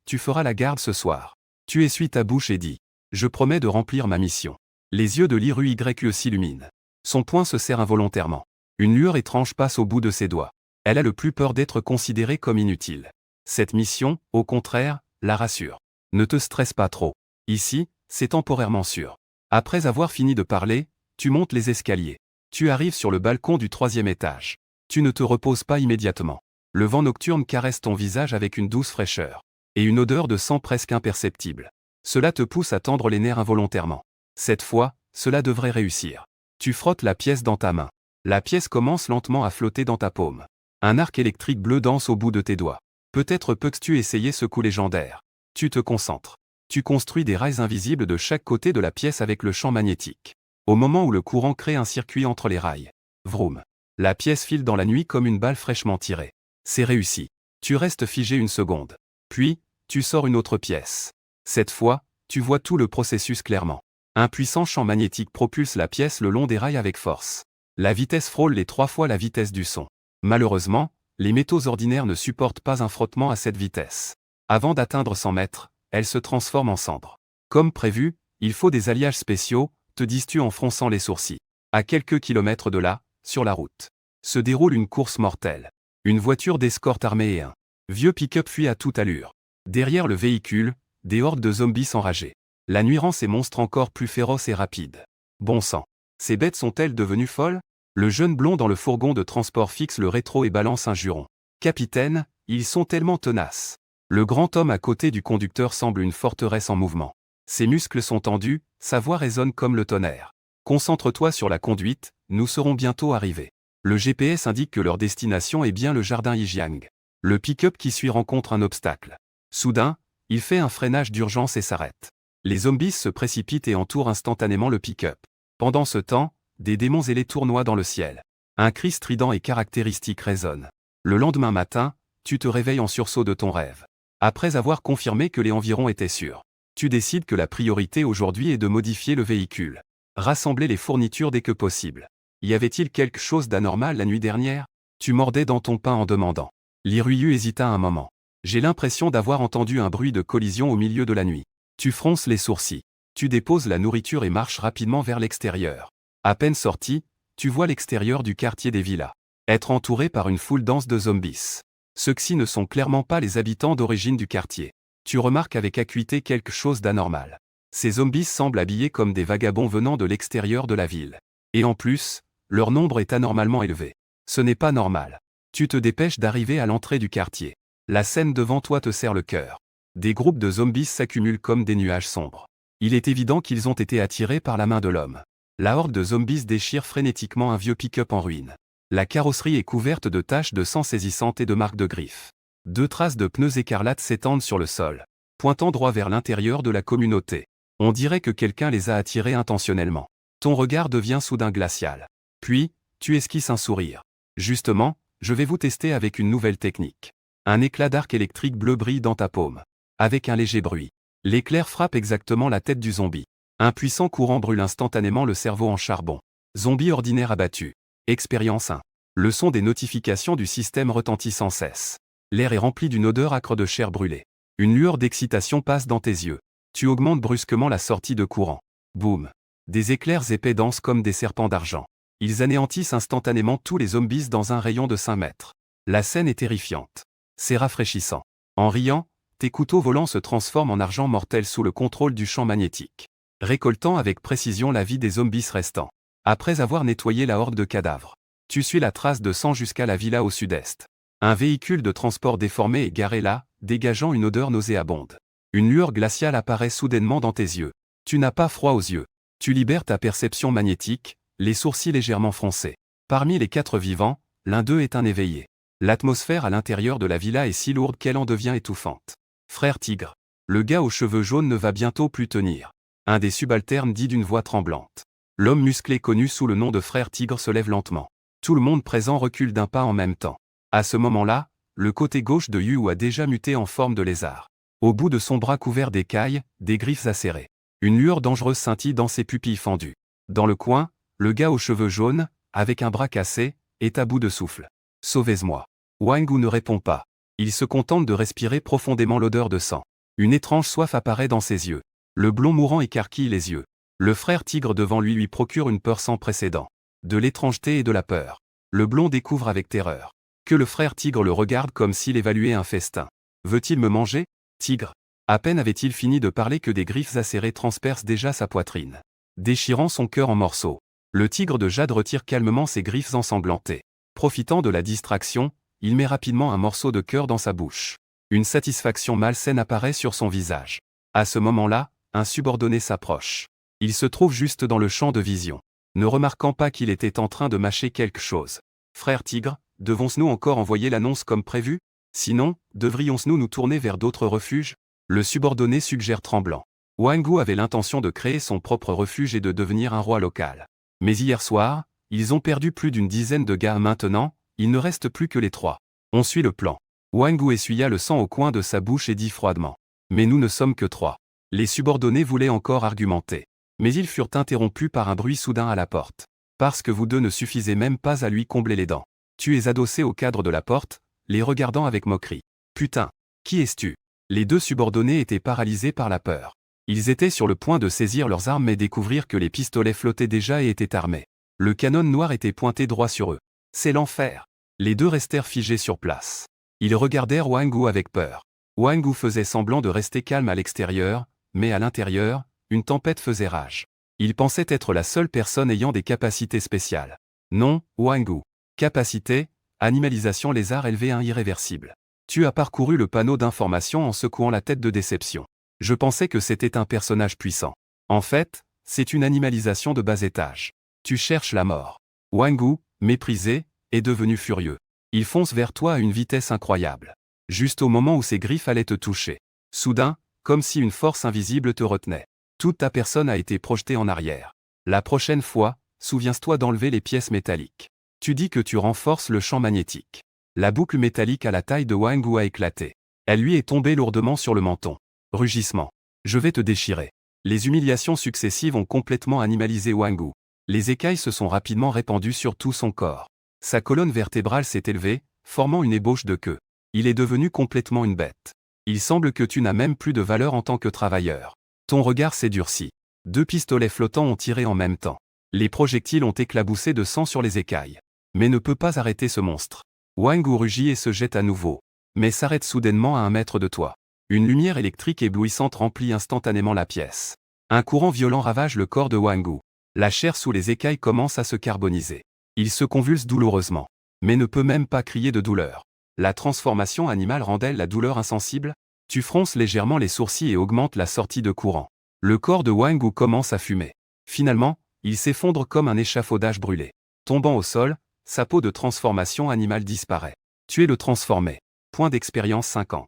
[SPEAKER 1] tu feras la garde ce soir. Tu essuies ta bouche et dis « Je promets de remplir ma mission ». Les yeux de l'IRUYE s'illuminent. Son poing se serre involontairement. Une lueur étrange passe au bout de ses doigts. Elle a le plus peur d'être considérée comme inutile. Cette mission, au contraire, la rassure. Ne te stresse pas trop. Ici, c'est temporairement sûr. Après avoir fini de parler, tu montes les escaliers. Tu arrives sur le balcon du 3e étage. Tu ne te reposes pas immédiatement. Le vent nocturne caresse ton visage avec une douce fraîcheur. Et une odeur de sang presque imperceptible. Cela te pousse à tendre les nerfs involontairement. Cette fois, cela devrait réussir. Tu frottes la pièce dans ta main. La pièce commence lentement à flotter dans ta paume. Un arc électrique bleu danse au bout de tes doigts. Peut-être peux-tu essayer ce coup légendaire. Tu te concentres. Tu construis des rails invisibles de chaque côté de la pièce avec le champ magnétique. Au moment où le courant crée un circuit entre les rails. Vroom. La pièce file dans la nuit comme une balle fraîchement tirée. C'est réussi. Tu restes figé une seconde. Puis, tu sors une autre pièce. Cette fois, tu vois tout le processus clairement. Un puissant champ magnétique propulse la pièce le long des rails avec force. La vitesse frôle les 3 fois la vitesse du son. Malheureusement, les métaux ordinaires ne supportent pas un frottement à cette vitesse. Avant d'atteindre 100 mètres, elle se transforme en cendre. Comme prévu, il faut des alliages spéciaux, te dis-tu en fronçant les sourcils. À quelques kilomètres de là, sur la route, se déroule une course mortelle. Une voiture d'escorte armée et un vieux pick-up fuit à toute allure. Derrière le véhicule, des hordes de zombies enragés. La nuit rend ces monstres encore plus féroces et rapides. Bon sang. Ces bêtes sont-elles devenues folles? Le jeune blond dans le fourgon de transport fixe le rétro et balance un juron. Capitaine, ils sont tellement tenaces. Le grand homme à côté du conducteur semble une forteresse en mouvement. Ses muscles sont tendus, sa voix résonne comme le tonnerre. Concentre-toi sur la conduite, nous serons bientôt arrivés. Le GPS indique que leur destination est bien le jardin Yijiang. Le pick-up qui suit rencontre un obstacle. Soudain, il fait un freinage d'urgence et s'arrête. Les zombies se précipitent et entourent instantanément le pick-up. Pendant ce temps, des démons ailés tournoient dans le ciel. Un cri strident et caractéristique résonne. Le lendemain matin, tu te réveilles en sursaut de ton rêve. Après avoir confirmé que les environs étaient sûrs, tu décides que la priorité aujourd'hui est de modifier le véhicule. Rassembler les fournitures dès que possible. Y avait-il quelque chose d'anormal la nuit dernière? Tu mordais dans ton pain en demandant. L'IRUYE hésita un moment. J'ai l'impression d'avoir entendu un bruit de collision au milieu de la nuit. Tu fronces les sourcils. Tu déposes la nourriture et marches rapidement vers l'extérieur. À peine sorti, tu vois l'extérieur du quartier des villas. Être entouré par une foule dense de zombies. Ceux-ci ne sont clairement pas les habitants d'origine du quartier. Tu remarques avec acuité quelque chose d'anormal. Ces zombies semblent habillés comme des vagabonds venant de l'extérieur de la ville. Et en plus, leur nombre est anormalement élevé. Ce n'est pas normal. Tu te dépêches d'arriver à l'entrée du quartier. La scène devant toi te serre le cœur. Des groupes de zombies s'accumulent comme des nuages sombres. Il est évident qu'ils ont été attirés par la main de l'homme. La horde de zombies déchire frénétiquement un vieux pick-up en ruine. La carrosserie est couverte de taches de sang saisissantes et de marques de griffes. 2 traces de pneus écarlates s'étendent sur le sol, pointant droit vers l'intérieur de la communauté. On dirait que quelqu'un les a attirés intentionnellement. Ton regard devient soudain glacial. Puis, tu esquisses un sourire. Justement, je vais vous tester avec une nouvelle technique. Un éclat d'arc électrique bleu brille dans ta paume. Avec un léger bruit. L'éclair frappe exactement la tête du zombie. Un puissant courant brûle instantanément le cerveau en charbon. Zombie ordinaire abattu. Expérience 1. Le son des notifications du système retentit sans cesse. L'air est rempli d'une odeur âcre de chair brûlée. Une lueur d'excitation passe dans tes yeux. Tu augmentes brusquement la sortie de courant. Boum. Des éclairs épais dansent comme des serpents d'argent. Ils anéantissent instantanément tous les zombies dans un rayon de 5 mètres. La scène est terrifiante. C'est rafraîchissant. En riant, tes couteaux volants se transforment en argent mortel sous le contrôle du champ magnétique, récoltant avec précision la vie des zombies restants. Après avoir nettoyé la horde de cadavres, tu suis la trace de sang jusqu'à la villa au sud-est. Un véhicule de transport déformé est garé là, dégageant une odeur nauséabonde. Une lueur glaciale apparaît soudainement dans tes yeux. Tu n'as pas froid aux yeux. Tu libères ta perception magnétique, les sourcils légèrement froncés. Parmi les 4 vivants, l'un d'eux est un éveillé. L'atmosphère à l'intérieur de la villa est si lourde qu'elle en devient étouffante. Frère Tigre. Le gars aux cheveux jaunes ne va bientôt plus tenir. Un des subalternes dit d'une voix tremblante. L'homme musclé connu sous le nom de frère Tigre se lève lentement. Tout le monde présent recule d'un pas en même temps. À ce moment-là, le côté gauche de Yu a déjà muté en forme de lézard. Au bout de son bras couvert d'écailles, des griffes acérées. Une lueur dangereuse scintille dans ses pupilles fendues. Dans le coin, le gars aux cheveux jaunes, avec un bras cassé, est à bout de souffle. Sauvez-moi. Wang Wu ne répond pas. Il se contente de respirer profondément l'odeur de sang. Une étrange soif apparaît dans ses yeux. Le blond mourant écarquille les yeux. Le frère Tigre devant lui procure une peur sans précédent. De l'étrangeté et de la peur. Le blond découvre avec terreur que le frère Tigre le regarde comme s'il évaluait un festin. Veut-il me manger, Tigre? À peine avait-il fini de parler que des griffes acérées transpercent déjà sa poitrine, déchirant son cœur en morceaux. Le tigre de jade retire calmement ses griffes ensanglantées. Profitant de la distraction, il met rapidement un morceau de cœur dans sa bouche. Une satisfaction malsaine apparaît sur son visage. À ce moment-là, un subordonné s'approche. Il se trouve juste dans le champ de vision. Ne remarquant pas qu'il était en train de mâcher quelque chose. Frère Tigre, devons-nous encore envoyer l'annonce comme prévu? Sinon, devrions-nous nous tourner vers d'autres refuges? Le subordonné suggère tremblant. Wang Wu avait l'intention de créer son propre refuge et de devenir un roi local. Mais hier soir, ils ont perdu plus d'une dizaine de gars. Maintenant, il ne reste plus que les 3. On suit le plan. Wang Wu essuya le sang au coin de sa bouche et dit froidement. Mais nous ne sommes que 3. Les subordonnés voulaient encore argumenter. Mais ils furent interrompus par un bruit soudain à la porte. Parce que vous deux ne suffisez même pas à lui combler les dents. Tu es adossé au cadre de la porte, les regardant avec moquerie. Putain, qui es-tu? Les 2 subordonnés étaient paralysés par la peur. Ils étaient sur le point de saisir leurs armes mais découvrirent que les pistolets flottaient déjà et étaient armés. Le canon noir était pointé droit sur eux. C'est l'enfer. Les 2 restèrent figés sur place. Ils regardèrent Wang Wu avec peur. Wang Wu faisait semblant de rester calme à l'extérieur, mais à l'intérieur, une tempête faisait rage. Il pensait être la seule personne ayant des capacités spéciales. Non, Wang Wu. Capacité, animalisation lézard LV1 irréversible. Tu as parcouru le panneau d'information en secouant la tête de déception. Je pensais que c'était un personnage puissant. En fait, c'est une animalisation de bas étage. Tu cherches la mort. Wang Wu, méprisé, est devenu furieux. Il fonce vers toi à une vitesse incroyable. Juste au moment où ses griffes allaient te toucher. Soudain, comme si une force invisible te retenait. Toute ta personne a été projetée en arrière. La prochaine fois, souviens-toi d'enlever les pièces métalliques. Tu dis que tu renforces le champ magnétique. La boucle métallique à la taille de Wang Wu a éclaté. Elle lui est tombée lourdement sur le menton. Rugissement. Je vais te déchirer. Les humiliations successives ont complètement animalisé Wang Wu. Les écailles se sont rapidement répandues sur tout son corps. Sa colonne vertébrale s'est élevée, formant une ébauche de queue. Il est devenu complètement une bête. Il semble que tu n'as même plus de valeur en tant que travailleur. Ton regard s'est durci. 2 pistolets flottants ont tiré en même temps. Les projectiles ont éclaboussé de sang sur les écailles. Mais ne peut pas arrêter ce monstre. Wang Wu rugit et se jette à nouveau. Mais s'arrête soudainement à 1 mètre de toi. Une lumière électrique éblouissante remplit instantanément la pièce. Un courant violent ravage le corps de Wang Wu. La chair sous les écailles commence à se carboniser. Il se convulse douloureusement. Mais ne peut même pas crier de douleur. La transformation animale rend-elle la douleur insensible? Tu fronces légèrement les sourcils et augmentes la sortie de courant. Le corps de Wang Wu commence à fumer. Finalement, il s'effondre comme un échafaudage brûlé. Tombant au sol, sa peau de transformation animale disparaît. Tu es le transformé. Point d'expérience 50.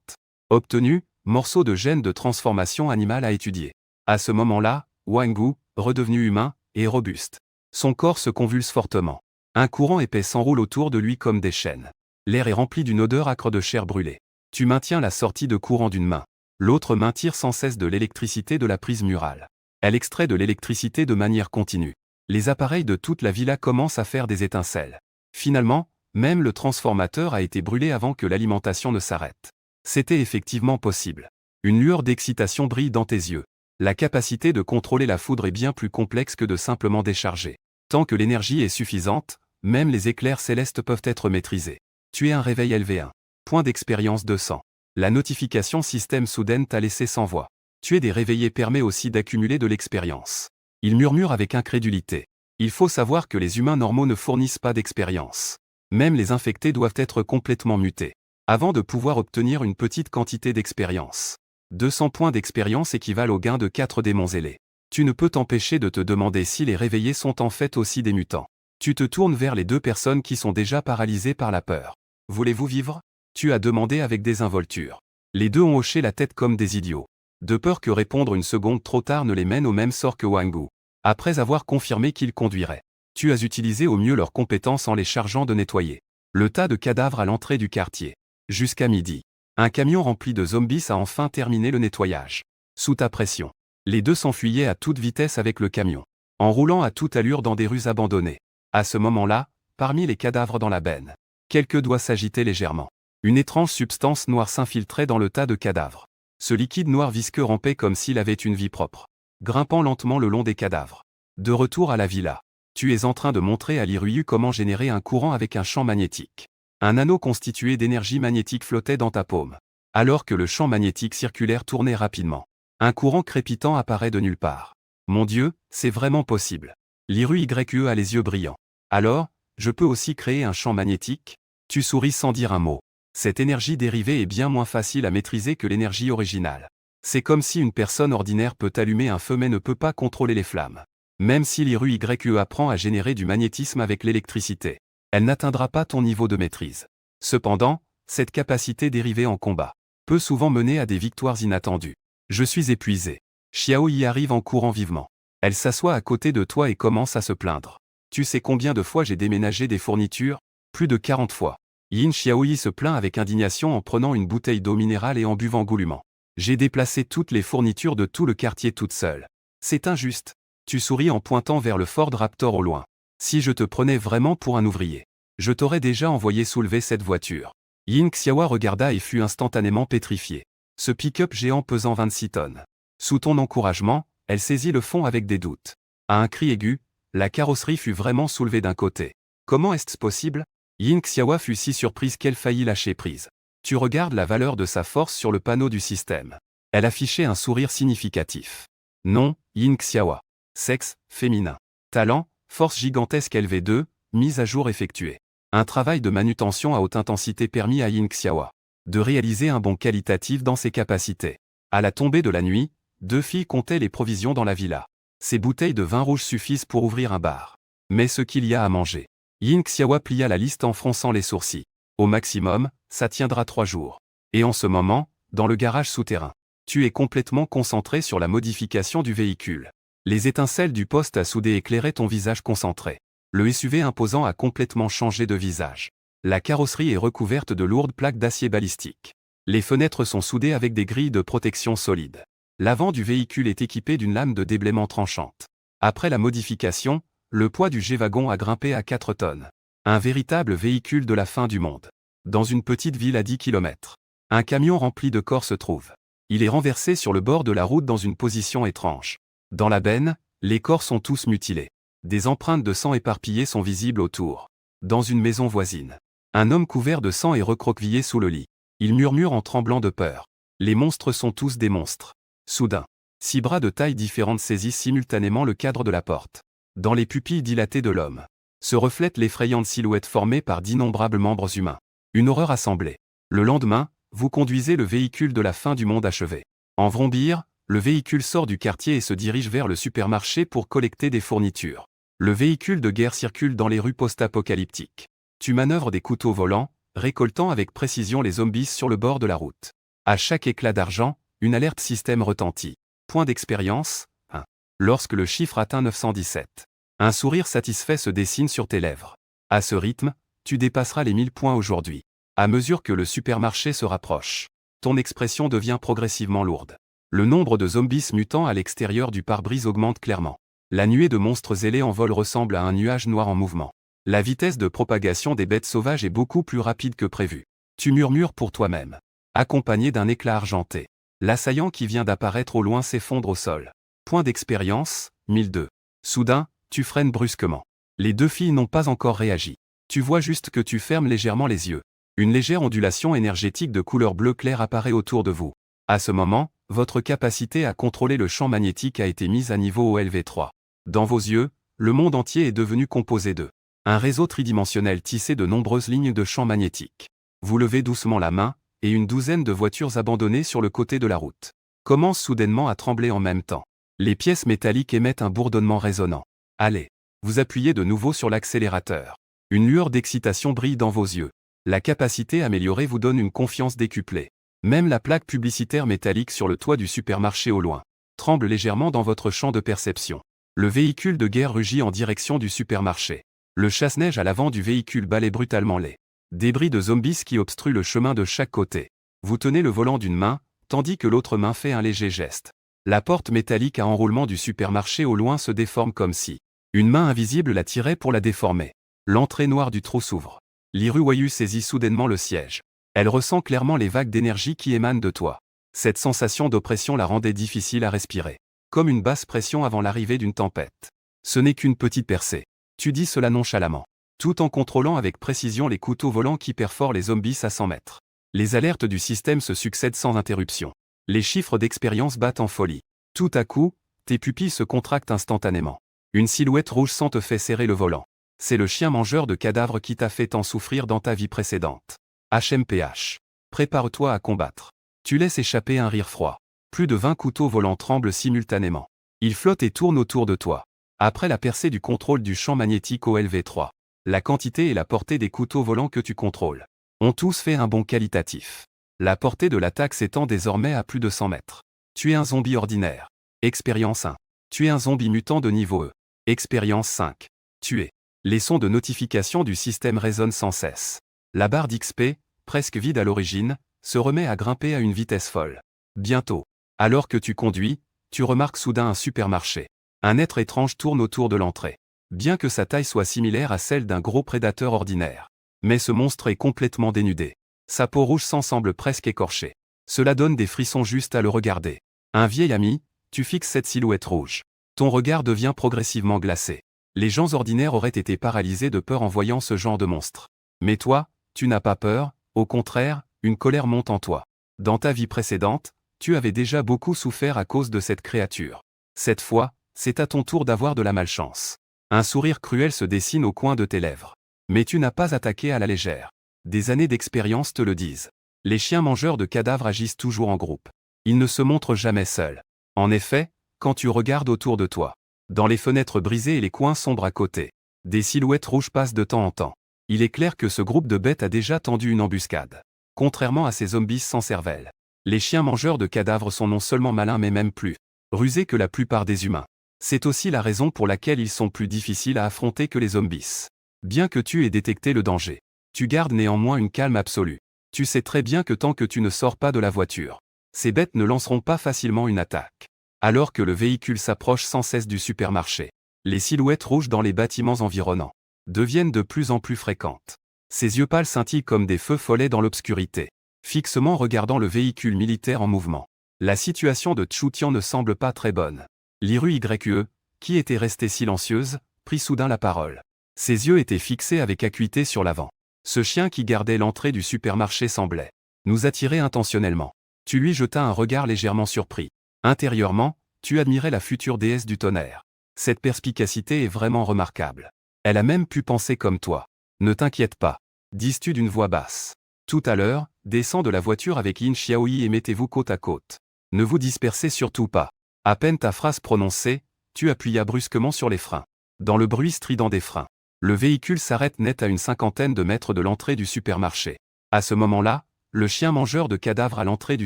[SPEAKER 1] Obtenu, morceau de gène de transformation animale à étudier. À ce moment-là, Wang Wu, redevenu humain, est robuste. Son corps se convulse fortement. Un courant épais s'enroule autour de lui comme des chaînes. L'air est rempli d'une odeur âcre de chair brûlée. Tu maintiens la sortie de courant d'une main. L'autre main tire sans cesse de l'électricité de la prise murale. Elle extrait de l'électricité de manière continue. Les appareils de toute la villa commencent à faire des étincelles. Finalement, même le transformateur a été brûlé avant que l'alimentation ne s'arrête. C'était effectivement possible. Une lueur d'excitation brille dans tes yeux. La capacité de contrôler la foudre est bien plus complexe que de simplement décharger. Tant que l'énergie est suffisante, même les éclairs célestes peuvent être maîtrisés. Tu es un réveil LV1. Point d'expérience 200. La notification système soudaine t'a laissé sans voix. Tuer des réveillés permet aussi d'accumuler de l'expérience. Il murmure avec incrédulité. Il faut savoir que les humains normaux ne fournissent pas d'expérience. Même les infectés doivent être complètement mutés. Avant de pouvoir obtenir une petite quantité d'expérience. 200 points d'expérience équivalent au gain de 4 démons ailés. Tu ne peux t'empêcher de te demander si les réveillés sont en fait aussi des mutants. Tu te tournes vers les 2 personnes qui sont déjà paralysées par la peur. Voulez-vous vivre? Tu as demandé avec désinvolture. Les 2 ont hoché la tête comme des idiots. de peur que répondre une seconde trop tard ne les mène au même sort que Wangu. Après avoir confirmé qu'ils conduiraient, tu as utilisé au mieux leurs compétences en les chargeant de nettoyer le tas de cadavres à l'entrée du quartier. Jusqu'à midi, un camion rempli de zombies a enfin terminé le nettoyage. Sous ta pression, les deux s'enfuyaient à toute vitesse avec le camion, en roulant à toute allure dans des rues abandonnées. À ce moment-là, parmi les cadavres dans la benne, quelques doigts s'agitaient légèrement. Une étrange substance noire s'infiltrait dans le tas de cadavres. Ce liquide noir visqueux rampait comme s'il avait une vie propre, grimpant lentement le long des cadavres. De retour à la villa, tu es en train de montrer à l'Iryu comment générer un courant avec un champ magnétique. Un anneau constitué d'énergie magnétique flottait dans ta paume. Alors que le champ magnétique circulaire tournait rapidement, un courant crépitant apparaît de nulle part. Mon Dieu, c'est vraiment possible. L'Iryu a les yeux brillants. Alors, je peux aussi créer un champ magnétique? Tu souris sans dire un mot. Cette énergie dérivée est bien moins facile à maîtriser que l'énergie originale. C'est comme si une personne ordinaire peut allumer un feu mais ne peut pas contrôler les flammes. Même si l'Iryu apprend à générer du magnétisme avec l'électricité, elle n'atteindra pas ton niveau de maîtrise. Cependant, cette capacité dérivée en combat peut souvent mener à des victoires inattendues. Je suis épuisé. Xiao y arrive en courant vivement. Elle s'assoit à côté de toi et commence à se plaindre. Tu sais combien de fois j'ai déménagé des fournitures? Plus de 40 fois. Yin Xiaoyi se plaint avec indignation en prenant une bouteille d'eau minérale et en buvant goulûment. J'ai déplacé toutes les fournitures de tout le quartier toute seule. C'est injuste. Tu souris en pointant vers le Ford Raptor au loin. Si je te prenais vraiment pour un ouvrier, je t'aurais déjà envoyé soulever cette voiture. Yin Xiaowa regarda et fut instantanément pétrifiée. Ce pick-up géant pesant 26 tonnes. Sous ton encouragement, elle saisit le fond avec des doutes. À un cri aigu, la carrosserie fut vraiment soulevée d'un côté. Comment est-ce possible? Yin Xiaowa fut si surprise qu'elle faillit lâcher prise. Tu regardes la valeur de sa force sur le panneau du système. Elle affichait un sourire significatif. Nom, Yin Xiaowa. Sexe, féminin. Talent, force gigantesque LV2, mise à jour effectuée. Un travail de manutention à haute intensité permis à Yin Xiaowa de réaliser un bond qualitatif dans ses capacités. À la tombée de la nuit, deux filles comptaient les provisions dans la villa. Ces bouteilles de vin rouge suffisent pour ouvrir un bar. Mais ce qu'il y a à manger. Yin Xiaowa plia la liste en fronçant les sourcils. Au maximum, ça tiendra 3 jours. Et en ce moment, dans le garage souterrain, tu es complètement concentré sur la modification du véhicule. Les étincelles du poste à souder éclairaient ton visage concentré. Le SUV imposant a complètement changé de visage. La carrosserie est recouverte de lourdes plaques d'acier balistique. Les fenêtres sont soudées avec des grilles de protection solides. L'avant du véhicule est équipé d'une lame de déblaiement tranchante. Après la modification, le poids du G-Wagon a grimpé à 4 tonnes. Un véritable véhicule de la fin du monde. Dans une petite ville à 10 km, un camion rempli de corps se trouve. Il est renversé sur le bord de la route dans une position étrange. Dans la benne, les corps sont tous mutilés. Des empreintes de sang éparpillées sont visibles autour. Dans une maison voisine, un homme couvert de sang est recroquevillé sous le lit. Il murmure en tremblant de peur. Les monstres sont tous des monstres. Soudain, 6 bras de taille différentes saisissent simultanément le cadre de la porte. Dans les pupilles dilatées de l'homme, se reflète l'effrayante silhouette formée par d'innombrables membres humains. Une horreur assemblée. Le lendemain, vous conduisez le véhicule de la fin du monde achevé. En Vrombir, le véhicule sort du quartier et se dirige vers le supermarché pour collecter des fournitures. Le véhicule de guerre circule dans les rues post-apocalyptiques. Tu manœuvres des couteaux volants, récoltant avec précision les zombies sur le bord de la route. À chaque éclat d'argent, une alerte système retentit. Point d'expérience, 1. Lorsque le chiffre atteint 917. Un sourire satisfait se dessine sur tes lèvres. À ce rythme, tu dépasseras les 1000 points aujourd'hui. À mesure que le supermarché se rapproche, ton expression devient progressivement lourde. Le nombre de zombies mutants à l'extérieur du pare-brise augmente clairement. La nuée de monstres ailés en vol ressemble à un nuage noir en mouvement. La vitesse de propagation des bêtes sauvages est beaucoup plus rapide que prévu. Tu murmures pour toi-même. Accompagné d'un éclat argenté. L'assaillant qui vient d'apparaître au loin s'effondre au sol. Point d'expérience, 1002. Soudain, tu freines brusquement. Les deux filles n'ont pas encore réagi. Tu vois juste que tu fermes légèrement les yeux. Une légère ondulation énergétique de couleur bleu clair apparaît autour de vous. À ce moment, votre capacité à contrôler le champ magnétique a été mise à niveau au LV3. Dans vos yeux, le monde entier est devenu composé de un réseau tridimensionnel tissé de nombreuses lignes de champ magnétique. Vous levez doucement la main, et une douzaine de voitures abandonnées sur le côté de la route commencent soudainement à trembler en même temps. Les pièces métalliques émettent un bourdonnement résonnant. Allez, vous appuyez de nouveau sur l'accélérateur. Une lueur d'excitation brille dans vos yeux. La capacité améliorée vous donne une confiance décuplée. Même la plaque publicitaire métallique sur le toit du supermarché au loin tremble légèrement dans votre champ de perception. Le véhicule de guerre rugit en direction du supermarché. Le chasse-neige à l'avant du véhicule balaie brutalement les débris de zombies qui obstruent le chemin de chaque côté. Vous tenez le volant d'une main, tandis que l'autre main fait un léger geste. La porte métallique à enroulement du supermarché au loin se déforme comme si une main invisible la tirait pour la déformer. L'entrée noire du trou s'ouvre. Liru saisit soudainement le siège. Elle ressent clairement les vagues d'énergie qui émanent de toi. Cette sensation d'oppression la rendait difficile à respirer. Comme une basse pression avant l'arrivée d'une tempête. Ce n'est qu'une petite percée. Tu dis cela nonchalamment. Tout en contrôlant avec précision les couteaux volants qui perforent les zombies à 100 mètres. Les alertes du système se succèdent sans interruption. Les chiffres d'expérience battent en folie. Tout à coup, tes pupilles se contractent instantanément. Une silhouette rouge sang te fait serrer le volant. C'est le chien mangeur de cadavres qui t'a fait tant souffrir dans ta vie précédente. HMPH. Prépare-toi à combattre. Tu laisses échapper un rire froid. Plus de 20 couteaux volants tremblent simultanément. Ils flottent et tournent autour de toi. Après la percée du contrôle du champ magnétique au LV3, la quantité et la portée des couteaux volants que tu contrôles ont tous fait un bond qualitatif. La portée de l'attaque s'étend désormais à plus de 100 mètres. Tu es un zombie ordinaire. Expérience 1. Tu es un zombie mutant de niveau E. Expérience 5. Tué. Les sons de notification du système résonnent sans cesse. La barre d'XP, presque vide à l'origine, se remet à grimper à une vitesse folle. Bientôt, alors que tu conduis, tu remarques soudain un supermarché. Un être étrange tourne autour de l'entrée. Bien que sa taille soit similaire à celle d'un gros prédateur ordinaire. Mais ce monstre est complètement dénudé. Sa peau rouge sang semble presque écorchée. Cela donne des frissons juste à le regarder. Un vieil ami, tu fixes cette silhouette rouge. Ton regard devient progressivement glacé. Les gens ordinaires auraient été paralysés de peur en voyant ce genre de monstre. Mais toi, tu n'as pas peur, au contraire, une colère monte en toi. Dans ta vie précédente, tu avais déjà beaucoup souffert à cause de cette créature. Cette fois, c'est à ton tour d'avoir de la malchance. Un sourire cruel se dessine au coin de tes lèvres. Mais tu n'as pas attaqué à la légère. Des années d'expérience te le disent. Les chiens mangeurs de cadavres agissent toujours en groupe. Ils ne se montrent jamais seuls. En effet, quand tu regardes autour de toi, dans les fenêtres brisées et les coins sombres à côté, des silhouettes rouges passent de temps en temps. Il est clair que ce groupe de bêtes a déjà tendu une embuscade. Contrairement à ces zombies sans cervelle, les chiens mangeurs de cadavres sont non seulement malins mais même plus rusés que la plupart des humains. C'est aussi la raison pour laquelle ils sont plus difficiles à affronter que les zombies. Bien que tu aies détecté le danger, tu gardes néanmoins une calme absolue. Tu sais très bien que tant que tu ne sors pas de la voiture, ces bêtes ne lanceront pas facilement une attaque. Alors que le véhicule s'approche sans cesse du supermarché, les silhouettes rouges dans les bâtiments environnants deviennent de plus en plus fréquentes. Ses yeux pâles scintillent comme des feux follets dans l'obscurité, fixement regardant le véhicule militaire en mouvement. La situation de Tchoutian ne semble pas très bonne. Liru YE, qui était restée silencieuse, prit soudain la parole. Ses yeux étaient fixés avec acuité sur l'avant. Ce chien qui gardait l'entrée du supermarché semblait nous attirer intentionnellement. Tu lui jetas un regard légèrement surpris. Intérieurement, tu admirais la future déesse du tonnerre. Cette perspicacité est vraiment remarquable. Elle a même pu penser comme toi. Ne t'inquiète pas, dis-tu d'une voix basse. Tout à l'heure, descends de la voiture avec Yin Xiaoyi et mettez-vous côte à côte. Ne vous dispersez surtout pas. À peine ta phrase prononcée, tu appuya brusquement sur les freins. Dans le bruit strident des freins, le véhicule s'arrête net à une 50aine de mètres de l'entrée du supermarché. À ce moment-là, le chien mangeur de cadavres à l'entrée du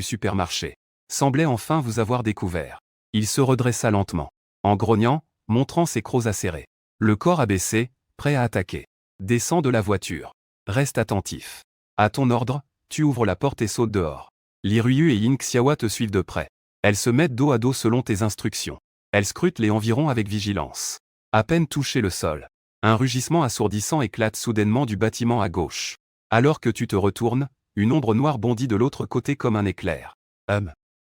[SPEAKER 1] supermarché semblait enfin vous avoir découvert. Il se redressa lentement, en grognant, montrant ses crocs acérés. Le corps abaissé, prêt à attaquer. Descends de la voiture. Reste attentif. À ton ordre, tu ouvres la porte et sautes dehors. Liru et Yin Xiaowa te suivent de près. Elles se mettent dos à dos selon tes instructions. Elles scrutent les environs avec vigilance. À peine touché le sol, un rugissement assourdissant éclate soudainement du bâtiment à gauche. Alors que tu te retournes, une ombre noire bondit de l'autre côté comme un éclair.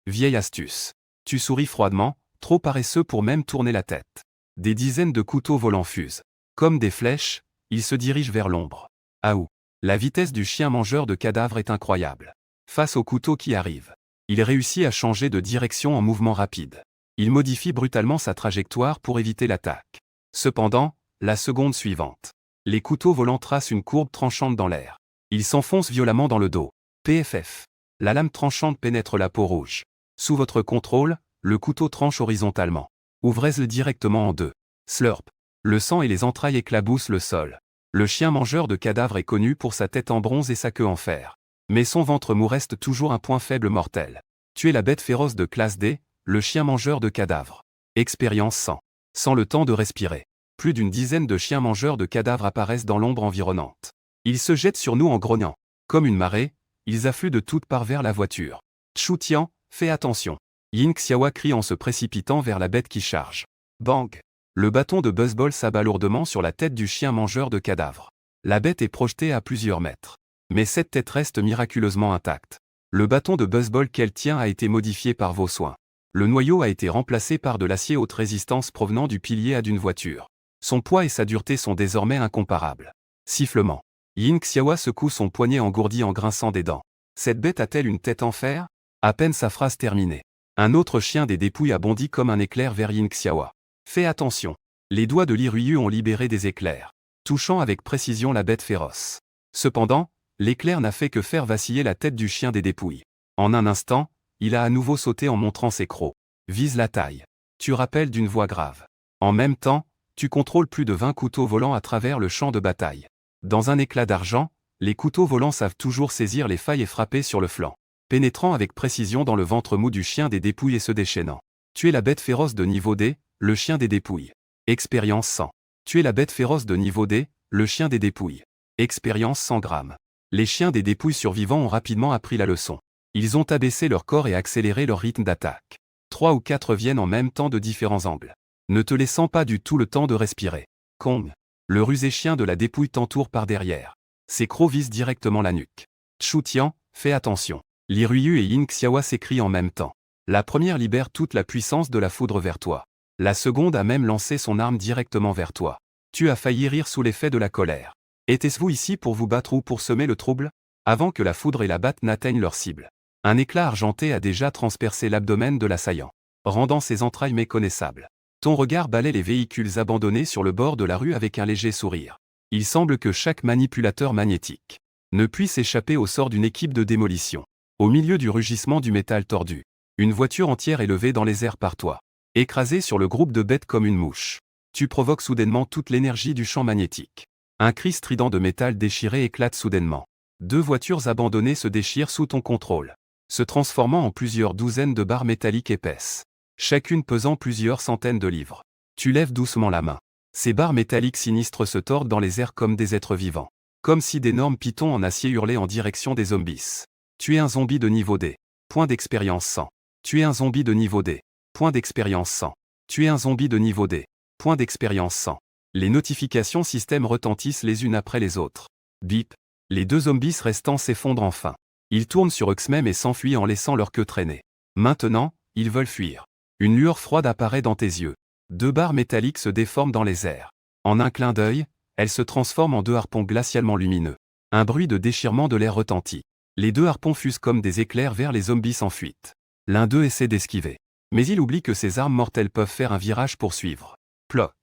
[SPEAKER 1] Vieille astuce. Tu souris froidement, trop paresseux pour même tourner la tête. Des dizaines de couteaux volants fusent. Comme des flèches, ils se dirigent vers l'ombre. Aou! La vitesse du chien mangeur de cadavres est incroyable. Face au couteau qui arrive, il réussit à changer de direction en mouvement rapide. Il modifie brutalement sa trajectoire pour éviter l'attaque. Cependant, la seconde suivante, les couteaux volants tracent une courbe tranchante dans l'air. Ils s'enfoncent violemment dans le dos. PFF. La lame tranchante pénètre la peau rouge. Sous votre contrôle, le couteau tranche horizontalement. Ouvrez-le directement en deux. Slurp. Le sang et les entrailles éclaboussent le sol. Le chien mangeur de cadavres est connu pour sa tête en bronze et sa queue en fer. Mais son ventre mou reste toujours un point faible mortel. Tu es la bête féroce de classe D, le chien mangeur de cadavres. Expérience 100. Sans le temps de respirer. Plus d'une dizaine de chiens mangeurs de cadavres apparaissent dans l'ombre environnante. Ils se jettent sur nous en grognant. Comme une marée, ils affluent de toutes parts vers la voiture. Chu Tian, fais attention. Yin Xiaowa crie en se précipitant vers la bête qui charge. Bang! Le bâton de baseball s'abat lourdement sur la tête du chien mangeur de cadavres. La bête est projetée à plusieurs mètres. Mais cette tête reste miraculeusement intacte. Le bâton de baseball qu'elle tient a été modifié par vos soins. Le noyau a été remplacé par de l'acier haute résistance provenant du pilier A d'une voiture. Son poids et sa dureté sont désormais incomparables. Sifflement. Yin Xiaowa secoue son poignet engourdi en grinçant des dents. Cette bête a-t-elle une tête en fer? À peine sa phrase terminée. Un autre chien des dépouilles a bondi comme un éclair vers Yin Xiaowa. Fais attention. Les doigts de Li Ruiyu ont libéré des éclairs, touchant avec précision la bête féroce. Cependant, l'éclair n'a fait que faire vaciller la tête du chien des dépouilles. En un instant, il a à nouveau sauté en montrant ses crocs. Vise la taille. Tu rappelles d'une voix grave. En même temps, tu contrôles plus de 20 couteaux volants à travers le champ de bataille. Dans un éclat d'argent, les couteaux volants savent toujours saisir les failles et frapper sur le flanc, pénétrant avec précision dans le ventre mou du chien des dépouilles et se déchaînant. Tu es la bête féroce de niveau D, le chien des dépouilles. Expérience 100. Tu es la bête féroce de niveau D, le chien des dépouilles. Expérience 100 grammes. Les chiens des dépouilles survivants ont rapidement appris la leçon. Ils ont abaissé leur corps et accéléré leur rythme d'attaque. 3 ou 4 viennent en même temps de différents angles, ne te laissant pas du tout le temps de respirer. Kong. Le rusé chien de la dépouille t'entoure par derrière. Ses crocs visent directement la nuque. Chu Tian, fais attention. Li Ruiyu et Yin Xiaowa s'écrient en même temps. La première libère toute la puissance de la foudre vers toi. La seconde a même lancé son arme directement vers toi. Tu as failli rire sous l'effet de la colère. Était-ce-vous ici pour vous battre ou pour semer le trouble? Avant que la foudre et la batte n'atteignent leur cible, un éclat argenté a déjà transpercé l'abdomen de l'assaillant, rendant ses entrailles méconnaissables. Ton regard balaie les véhicules abandonnés sur le bord de la rue avec un léger sourire. Il semble que chaque manipulateur magnétique ne puisse échapper au sort d'une équipe de démolition. Au milieu du rugissement du métal tordu, une voiture entière est levée dans les airs par toi, écrasée sur le groupe de bêtes comme une mouche. Tu provoques soudainement toute l'énergie du champ magnétique. Un cri strident de métal déchiré éclate soudainement. 2 voitures abandonnées se déchirent sous ton contrôle, se transformant en plusieurs douzaines de barres métalliques épaisses, chacune pesant plusieurs centaines de livres. Tu lèves doucement la main. Ces barres métalliques sinistres se tordent dans les airs comme des êtres vivants, comme si d'énormes pitons en acier hurlaient en direction des zombies. Tu es un zombie de niveau D. Point d'expérience 100. Tu es un zombie de niveau D. Point d'expérience 100. Tu es un zombie de niveau D. Point d'expérience 100. Les notifications système retentissent les unes après les autres. Bip. Les 2 zombies restants s'effondrent enfin. Ils tournent sur eux-mêmes et s'enfuient en laissant leur queue traîner. Maintenant, ils veulent fuir. Une lueur froide apparaît dans tes yeux. 2 barres métalliques se déforment dans les airs. En un clin d'œil, elles se transforment en 2 harpons glacialement lumineux. Un bruit de déchirement de l'air retentit. Les 2 harpons fusent comme des éclairs vers les zombies en fuite. L'un d'eux essaie d'esquiver. Mais il oublie que ces armes mortelles peuvent faire un virage pour suivre. Ploc.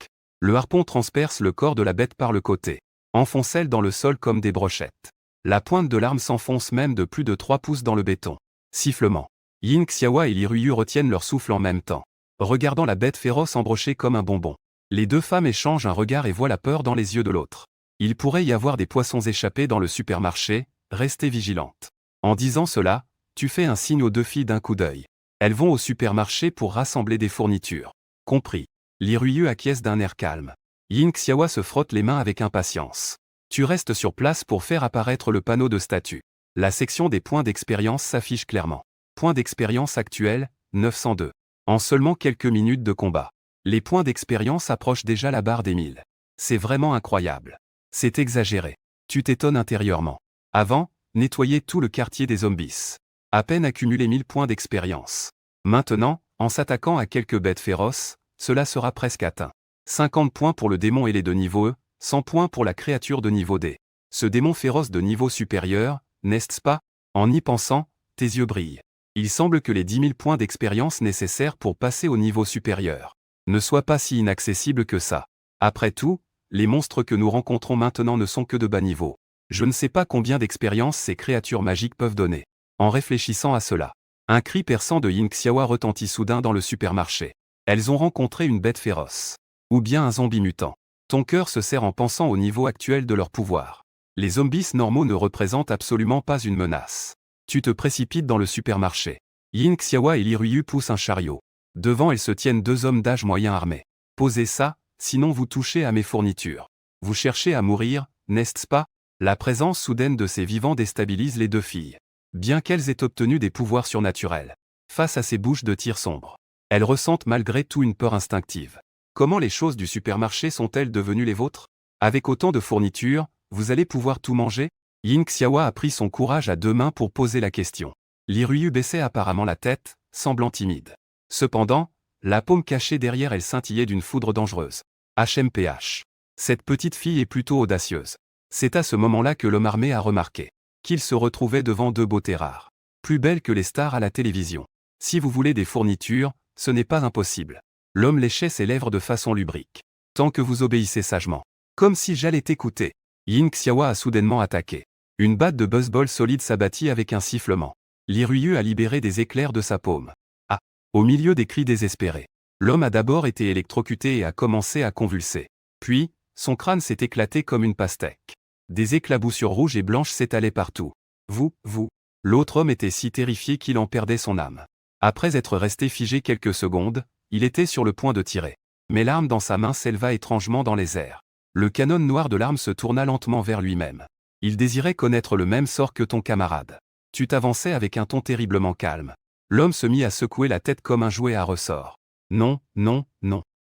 [SPEAKER 1] Le harpon transperce le corps de la bête par le côté, enfonce-l dans le sol comme des brochettes. La pointe de l'arme s'enfonce même de plus de 3 pouces dans le béton. Sifflement. Yin Xiaowa et Li Ruiyu retiennent leur souffle en même temps, regardant la bête féroce embrochée comme un bonbon. Les 2 femmes échangent un regard et voient la peur dans les yeux de l'autre. Il pourrait y avoir des poissons échappés dans le supermarché, restez vigilante. En disant cela, tu fais un signe aux 2 filles d'un coup d'œil. Elles vont au supermarché pour rassembler des fournitures. Compris. Li Ruiyu acquiesce d'un air calme. Yin Xiaowa se frotte les mains avec impatience. Tu restes sur place pour faire apparaître le panneau de statut. La section des points d'expérience s'affiche clairement. Point d'expérience actuel, 902. En seulement quelques minutes de combat, les points d'expérience approchent déjà la barre des 1000. C'est vraiment incroyable. C'est exagéré. Tu t'étonnes intérieurement. Avant, nettoyer tout le quartier des zombies. À peine accumuler 1000 points d'expérience. Maintenant, en s'attaquant à quelques bêtes féroces, cela sera presque atteint. 50 points pour le démon ailé de niveau E, 100 points pour la créature de niveau D. Ce démon féroce de niveau supérieur, n'est-ce pas? En y pensant, tes yeux brillent. Il semble que les 10 000 points d'expérience nécessaires pour passer au niveau supérieur ne soient pas si inaccessibles que ça. Après tout, les monstres que nous rencontrons maintenant ne sont que de bas niveau. Je ne sais pas combien d'expérience ces créatures magiques peuvent donner. En réfléchissant à cela, un cri perçant de Yin Xiaowa retentit soudain dans le supermarché. Elles ont rencontré une bête féroce. Ou bien un zombie mutant. Ton cœur se serre en pensant au niveau actuel de leur pouvoir. Les zombies normaux ne représentent absolument pas une menace. Tu te précipites dans le supermarché. Yin Xiaowa et Li Ruiyu poussent un chariot. Devant elles se tiennent deux hommes d'âge moyen armés. Posez ça, sinon vous touchez à mes fournitures. Vous cherchez à mourir, n'est-ce pas? La présence soudaine de ces vivants déstabilise les deux filles. Bien qu'elles aient obtenu des pouvoirs surnaturels, face à ces bouches de tir sombres, elles ressentent malgré tout une peur instinctive. Comment les choses du supermarché sont-elles devenues les vôtres? Avec autant de fournitures, vous allez pouvoir tout manger? Yin Xiaowa a pris son courage à deux mains pour poser la question. Li Ruiyu baissait apparemment la tête, semblant timide. Cependant, la paume cachée derrière elle scintillait d'une foudre dangereuse. HMPH. Cette petite fille est plutôt audacieuse. C'est à ce moment-là que l'homme armé a remarqué qu'il se retrouvait devant deux beautés rares, plus belles que les stars à la télévision. Si vous voulez des fournitures, ce n'est pas impossible. L'homme léchait ses lèvres de façon lubrique. Tant que vous obéissez sagement. Comme si j'allais t'écouter. Yin Xiaowa a soudainement attaqué. Une batte de baseball solide s'abattit avec un sifflement. Li Ruiyu a libéré des éclairs de sa paume. Ah! Au milieu des cris désespérés. L'homme a d'abord été électrocuté et a commencé à convulser. Puis, son crâne s'est éclaté comme une pastèque. Des éclaboussures rouges et blanches s'étalaient partout. Vous. L'autre homme était si terrifié qu'il en perdait son âme. Après être resté figé quelques secondes, il était sur le point de tirer. Mais l'arme dans sa main s'éleva étrangement dans les airs. Le canon noir de l'arme se tourna lentement vers lui-même. Il désirait connaître le même sort que ton camarade. Tu t'avançais avec un ton terriblement calme. L'homme se mit à secouer la tête comme un jouet à ressort. Non.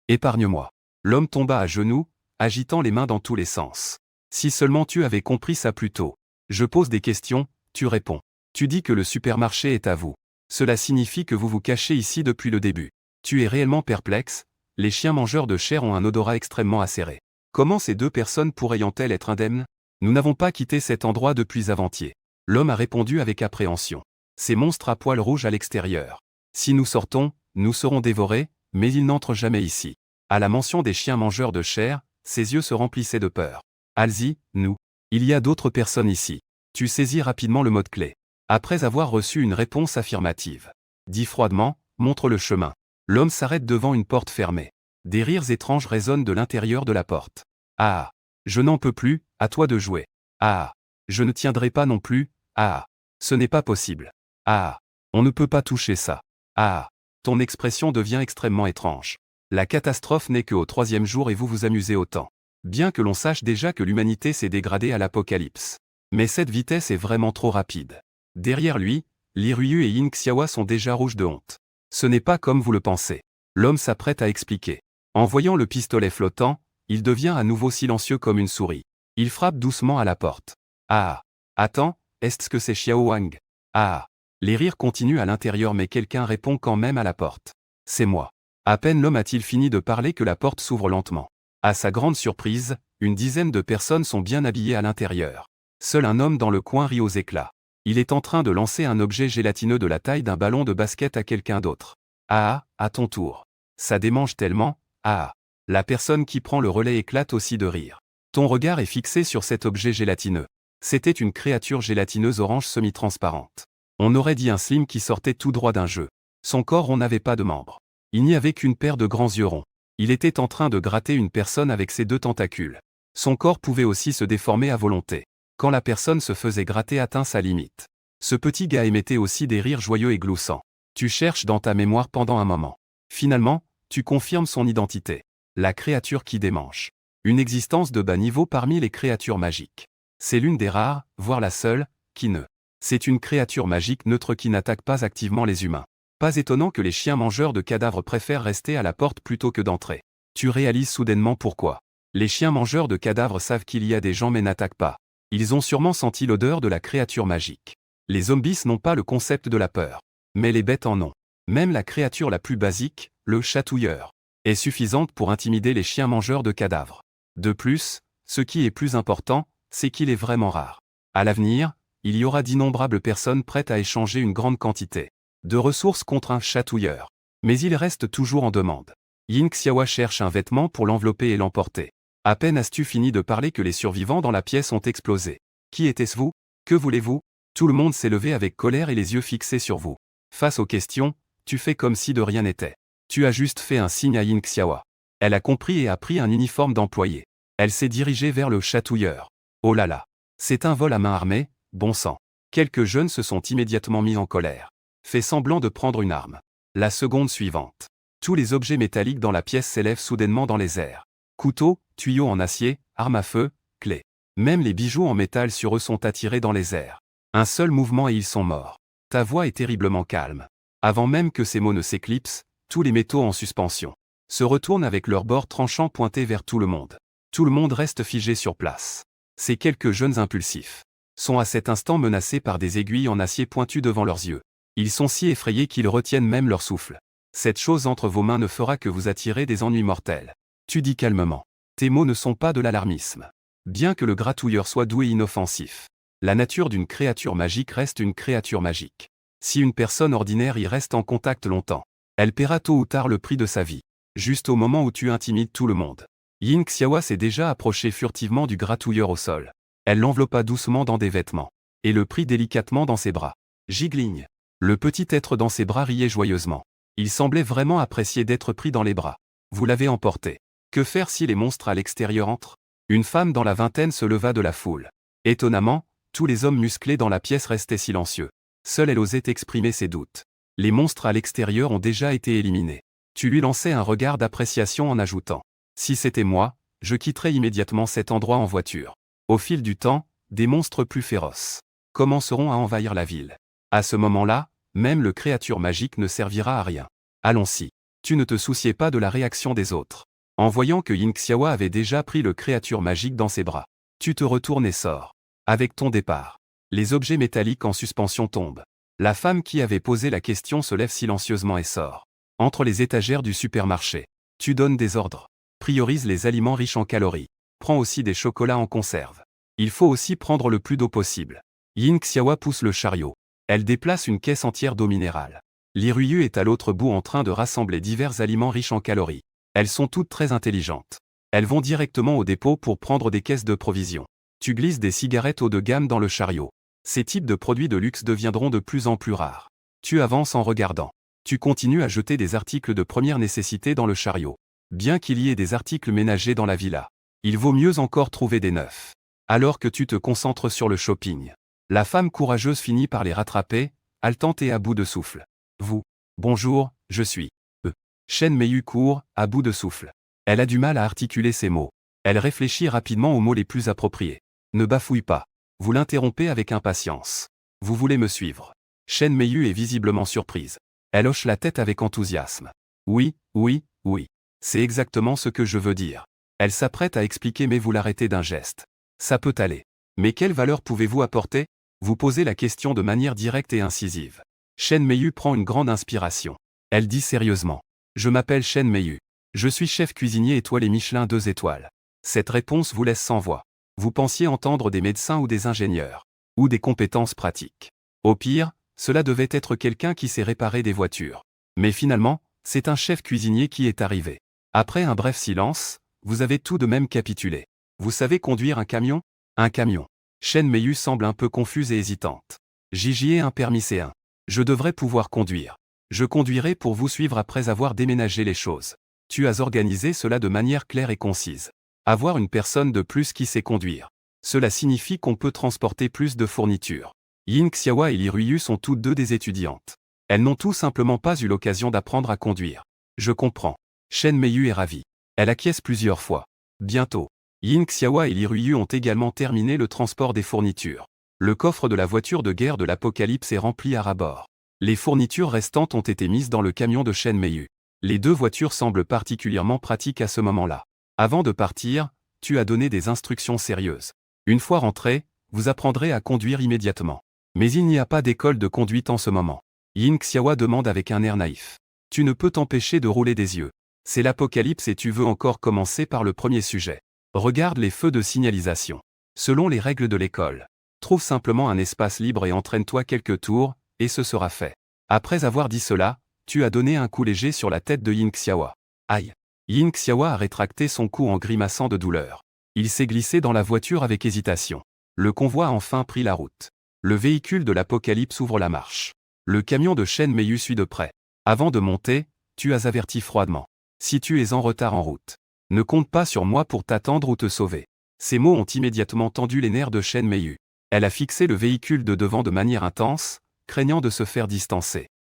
[SPEAKER 1] Épargne-moi. L'homme tomba à genoux, agitant les mains dans tous les sens. Si seulement tu avais compris ça plus tôt. Je pose des questions, tu réponds. Tu dis que le supermarché est à vous. Cela signifie que vous vous cachez ici depuis le début. Tu es réellement perplexe, les chiens mangeurs de chair ont un odorat extrêmement acéré. Comment ces deux personnes pourraient-elles être indemnes? Nous n'avons pas quitté cet endroit depuis avant-hier. L'homme a répondu avec appréhension. Ces monstres à poils rouges à l'extérieur. Si nous sortons, nous serons dévorés, mais ils n'entrent jamais ici. À la mention des chiens mangeurs de chair, ses yeux se remplissaient de peur. Allez-y, nous. Il y a d'autres personnes ici. Tu saisis rapidement le mot-clé. Après avoir reçu une réponse affirmative. Dis froidement, montre le chemin. L'homme s'arrête devant une porte fermée. Des rires étranges résonnent de l'intérieur de la porte. Ah! Je n'en peux plus, à toi de jouer. Ah! Je ne tiendrai pas non plus. Ah! Ce n'est pas possible. Ah! On ne peut pas toucher ça. Ah! Ton expression devient extrêmement étrange. La catastrophe n'est qu'au troisième jour et vous vous amusez autant. Bien que l'on sache déjà que l'humanité s'est dégradée à l'apocalypse. Mais cette vitesse est vraiment trop rapide. Derrière lui, Li Ruiyu et Yin Xiaowa sont déjà rouges de honte. Ce n'est pas comme vous le pensez. L'homme s'apprête à expliquer. En voyant le pistolet flottant, il devient à nouveau silencieux comme une souris. Il frappe doucement à la porte. Ah! Attends, est-ce que c'est Xiao Wang? Ah! Les rires continuent à l'intérieur mais quelqu'un répond quand même à la porte. C'est moi. À peine l'homme a-t-il fini de parler que la porte s'ouvre lentement. À sa grande surprise, une dizaine de personnes sont bien habillées à l'intérieur. Seul un homme dans le coin rit aux éclats. Il est en train de lancer un objet gélatineux de la taille d'un ballon de basket à quelqu'un d'autre. Ah, à ton tour. Ça démange tellement. Ah. La personne qui prend le relais éclate aussi de rire. Ton regard est fixé sur cet objet gélatineux. C'était une créature gélatineuse orange semi-transparente. On aurait dit un slim qui sortait tout droit d'un jeu. Son corps on n'avait pas de membres. Il n'y avait qu'une paire de grands yeux ronds. Il était en train de gratter une personne avec ses deux tentacules. Son corps pouvait aussi se déformer à volonté. Quand la personne se faisait gratter atteint sa limite. Ce petit gars émettait aussi des rires joyeux et gloussants. Tu cherches dans ta mémoire pendant un moment. Finalement, tu confirmes son identité. La créature qui démange. Une existence de bas niveau parmi les créatures magiques. C'est l'une des rares, voire la seule, qui ne. C'est une créature magique neutre qui n'attaque pas activement les humains. Pas étonnant que les chiens mangeurs de cadavres préfèrent rester à la porte plutôt que d'entrer. Tu réalises soudainement pourquoi. Les chiens mangeurs de cadavres savent qu'il y a des gens mais n'attaquent pas. Ils ont sûrement senti l'odeur de la créature magique. Les zombies n'ont pas le concept de la peur. Mais les bêtes en ont. Même la créature la plus basique, le chatouilleur, est suffisante pour intimider les chiens mangeurs de cadavres. De plus, ce qui est plus important, c'est qu'il est vraiment rare. À l'avenir, il y aura d'innombrables personnes prêtes à échanger une grande quantité de ressources contre un chatouilleur. Mais il reste toujours en demande. Yin Xiaowa cherche un vêtement pour l'envelopper et l'emporter. À peine as-tu fini de parler que les survivants dans la pièce ont explosé. Qui était-ce vous? Que voulez-vous? Tout le monde s'est levé avec colère et les yeux fixés sur vous. Face aux questions, tu fais comme si de rien n'était. Tu as juste fait un signe à Yin Xiaowa. Elle a compris et a pris un uniforme d'employé. Elle s'est dirigée vers le chatouilleur. Oh là là. C'est un vol à main armée, bon sang. Quelques jeunes se sont immédiatement mis en colère. Fait semblant de prendre une arme. La seconde suivante. Tous les objets métalliques dans la pièce s'élèvent soudainement dans les airs. Couteaux, tuyaux en acier, armes à feu, clés. Même les bijoux en métal sur eux sont attirés dans les airs. Un seul mouvement et ils sont morts. Ta voix est terriblement calme. Avant même que ces mots ne s'éclipsent, tous les métaux en suspension se retournent avec leurs bords tranchants pointés vers tout le monde. Tout le monde reste figé sur place. Ces quelques jeunes impulsifs sont à cet instant menacés par des aiguilles en acier pointues devant leurs yeux. Ils sont si effrayés qu'ils retiennent même leur souffle. Cette chose entre vos mains ne fera que vous attirer des ennuis mortels. Tu dis calmement. Tes mots ne sont pas de l'alarmisme. Bien que le gratouilleur soit doux et inoffensif, la nature d'une créature magique reste une créature magique. Si une personne ordinaire y reste en contact longtemps, elle paiera tôt ou tard le prix de sa vie. Juste au moment où tu intimides tout le monde. Yin Xiaowa s'est déjà approchée furtivement du gratouilleur au sol. Elle l'enveloppa doucement dans des vêtements, et le prit délicatement dans ses bras. Giggling. Le petit être dans ses bras riait joyeusement. Il semblait vraiment apprécier d'être pris dans les bras. Vous l'avez emporté. Que faire si les monstres à l'extérieur entrent? Une femme dans la vingtaine se leva de la foule. Étonnamment, tous les hommes musclés dans la pièce restaient silencieux. Seule elle osait exprimer ses doutes. Les monstres à l'extérieur ont déjà été éliminés. Tu lui lançais un regard d'appréciation en ajoutant. Si c'était moi, je quitterais immédiatement cet endroit en voiture. Au fil du temps, des monstres plus féroces commenceront à envahir la ville. À ce moment-là, même le créature magique ne servira à rien. Allons-y. Tu ne te souciais pas de la réaction des autres. En voyant que Yin Xiaowa avait déjà pris le créature magique dans ses bras, tu te retournes et sors. Avec ton départ, les objets métalliques en suspension tombent. La femme qui avait posé la question se lève silencieusement et sort. Entre les étagères du supermarché, tu donnes des ordres. Priorise les aliments riches en calories. Prends aussi des chocolats en conserve. Il faut aussi prendre le plus d'eau possible. Yin Xiaowa pousse le chariot. Elle déplace une caisse entière d'eau minérale. Li Ruiyu est à l'autre bout en train de rassembler divers aliments riches en calories. Elles sont toutes très intelligentes. Elles vont directement au dépôt pour prendre des caisses de provisions. Tu glisses des cigarettes haut de gamme dans le chariot. Ces types de produits de luxe deviendront de plus en plus rares. Tu avances en regardant. Tu continues à jeter des articles de première nécessité dans le chariot. Bien qu'il y ait des articles ménagers dans la villa, il vaut mieux encore trouver des neufs. Alors que tu te concentres sur le shopping, la femme courageuse finit par les rattraper, haletante et à bout de souffle. Vous. Bonjour, je suis. Shen Meiyu court, à bout de souffle. Elle a du mal à articuler ses mots. Elle réfléchit rapidement aux mots les plus appropriés. Ne bafouille pas. Vous l'interrompez avec impatience. Vous voulez me suivre. Shen Meiyu est visiblement surprise. Elle hoche la tête avec enthousiasme. Oui, oui, oui. C'est exactement ce que je veux dire. Elle s'apprête à expliquer mais vous l'arrêtez d'un geste. Ça peut aller. Mais quelle valeur pouvez-vous apporter? Vous posez la question de manière directe et incisive. Shen Meiyu prend une grande inspiration. Elle dit sérieusement. Je m'appelle Shen Meiyu. Je suis chef cuisinier étoilé Michelin 2 étoiles. Cette réponse vous laisse sans voix. Vous pensiez entendre des médecins ou des ingénieurs. Ou des compétences pratiques. Au pire, cela devait être quelqu'un qui sait réparer des voitures. Mais finalement, c'est un chef cuisinier qui est arrivé. Après un bref silence, vous avez tout de même capitulé. Vous savez conduire un camion? Un camion. Shen Meiyu semble un peu confuse et hésitante. J'y ai un permis C1. Je devrais pouvoir conduire. Je conduirai pour vous suivre après avoir déménagé les choses. Tu as organisé cela de manière claire et concise. Avoir une personne de plus qui sait conduire. Cela signifie qu'on peut transporter plus de fournitures. Yin Xiaowa et Li Ruiyu sont toutes deux des étudiantes. Elles n'ont tout simplement pas eu l'occasion d'apprendre à conduire. Je comprends. Shen Meiyu est ravie. Elle acquiesce plusieurs fois. Bientôt. Yin Xiaowa et Li Ruiyu ont également terminé le transport des fournitures. Le coffre de la voiture de guerre de l'Apocalypse est rempli à ras-bord. Les fournitures restantes ont été mises dans le camion de Shen Meiyu. Les deux voitures semblent particulièrement pratiques à ce moment-là. Avant de partir, tu as donné des instructions sérieuses. Une fois rentré, vous apprendrez à conduire immédiatement. Mais il n'y a pas d'école de conduite en ce moment. Yin Xiaowa demande avec un air naïf. Tu ne peux t'empêcher de rouler des yeux. C'est l'Apocalypse et tu veux encore commencer par le premier sujet. Regarde les feux de signalisation. Selon les règles de l'école, trouve simplement un espace libre et entraîne-toi quelques tours, et ce sera fait. Après avoir dit cela, tu as donné un coup léger sur la tête de Yin Xiaowa. Aïe. Yin Xiaowa a rétracté son cou en grimaçant de douleur. Il s'est glissé dans la voiture avec hésitation. Le convoi a enfin pris la route. Le véhicule de l'Apocalypse ouvre la marche. Le camion de Shen Meiyu suit de près. Avant de monter, tu as averti froidement. Si tu es en retard en route, ne compte pas sur moi pour t'attendre ou te sauver. Ces mots ont immédiatement tendu les nerfs de Shen Meiyu. Elle a fixé le véhicule de devant de manière intense, craignant de se faire distancer.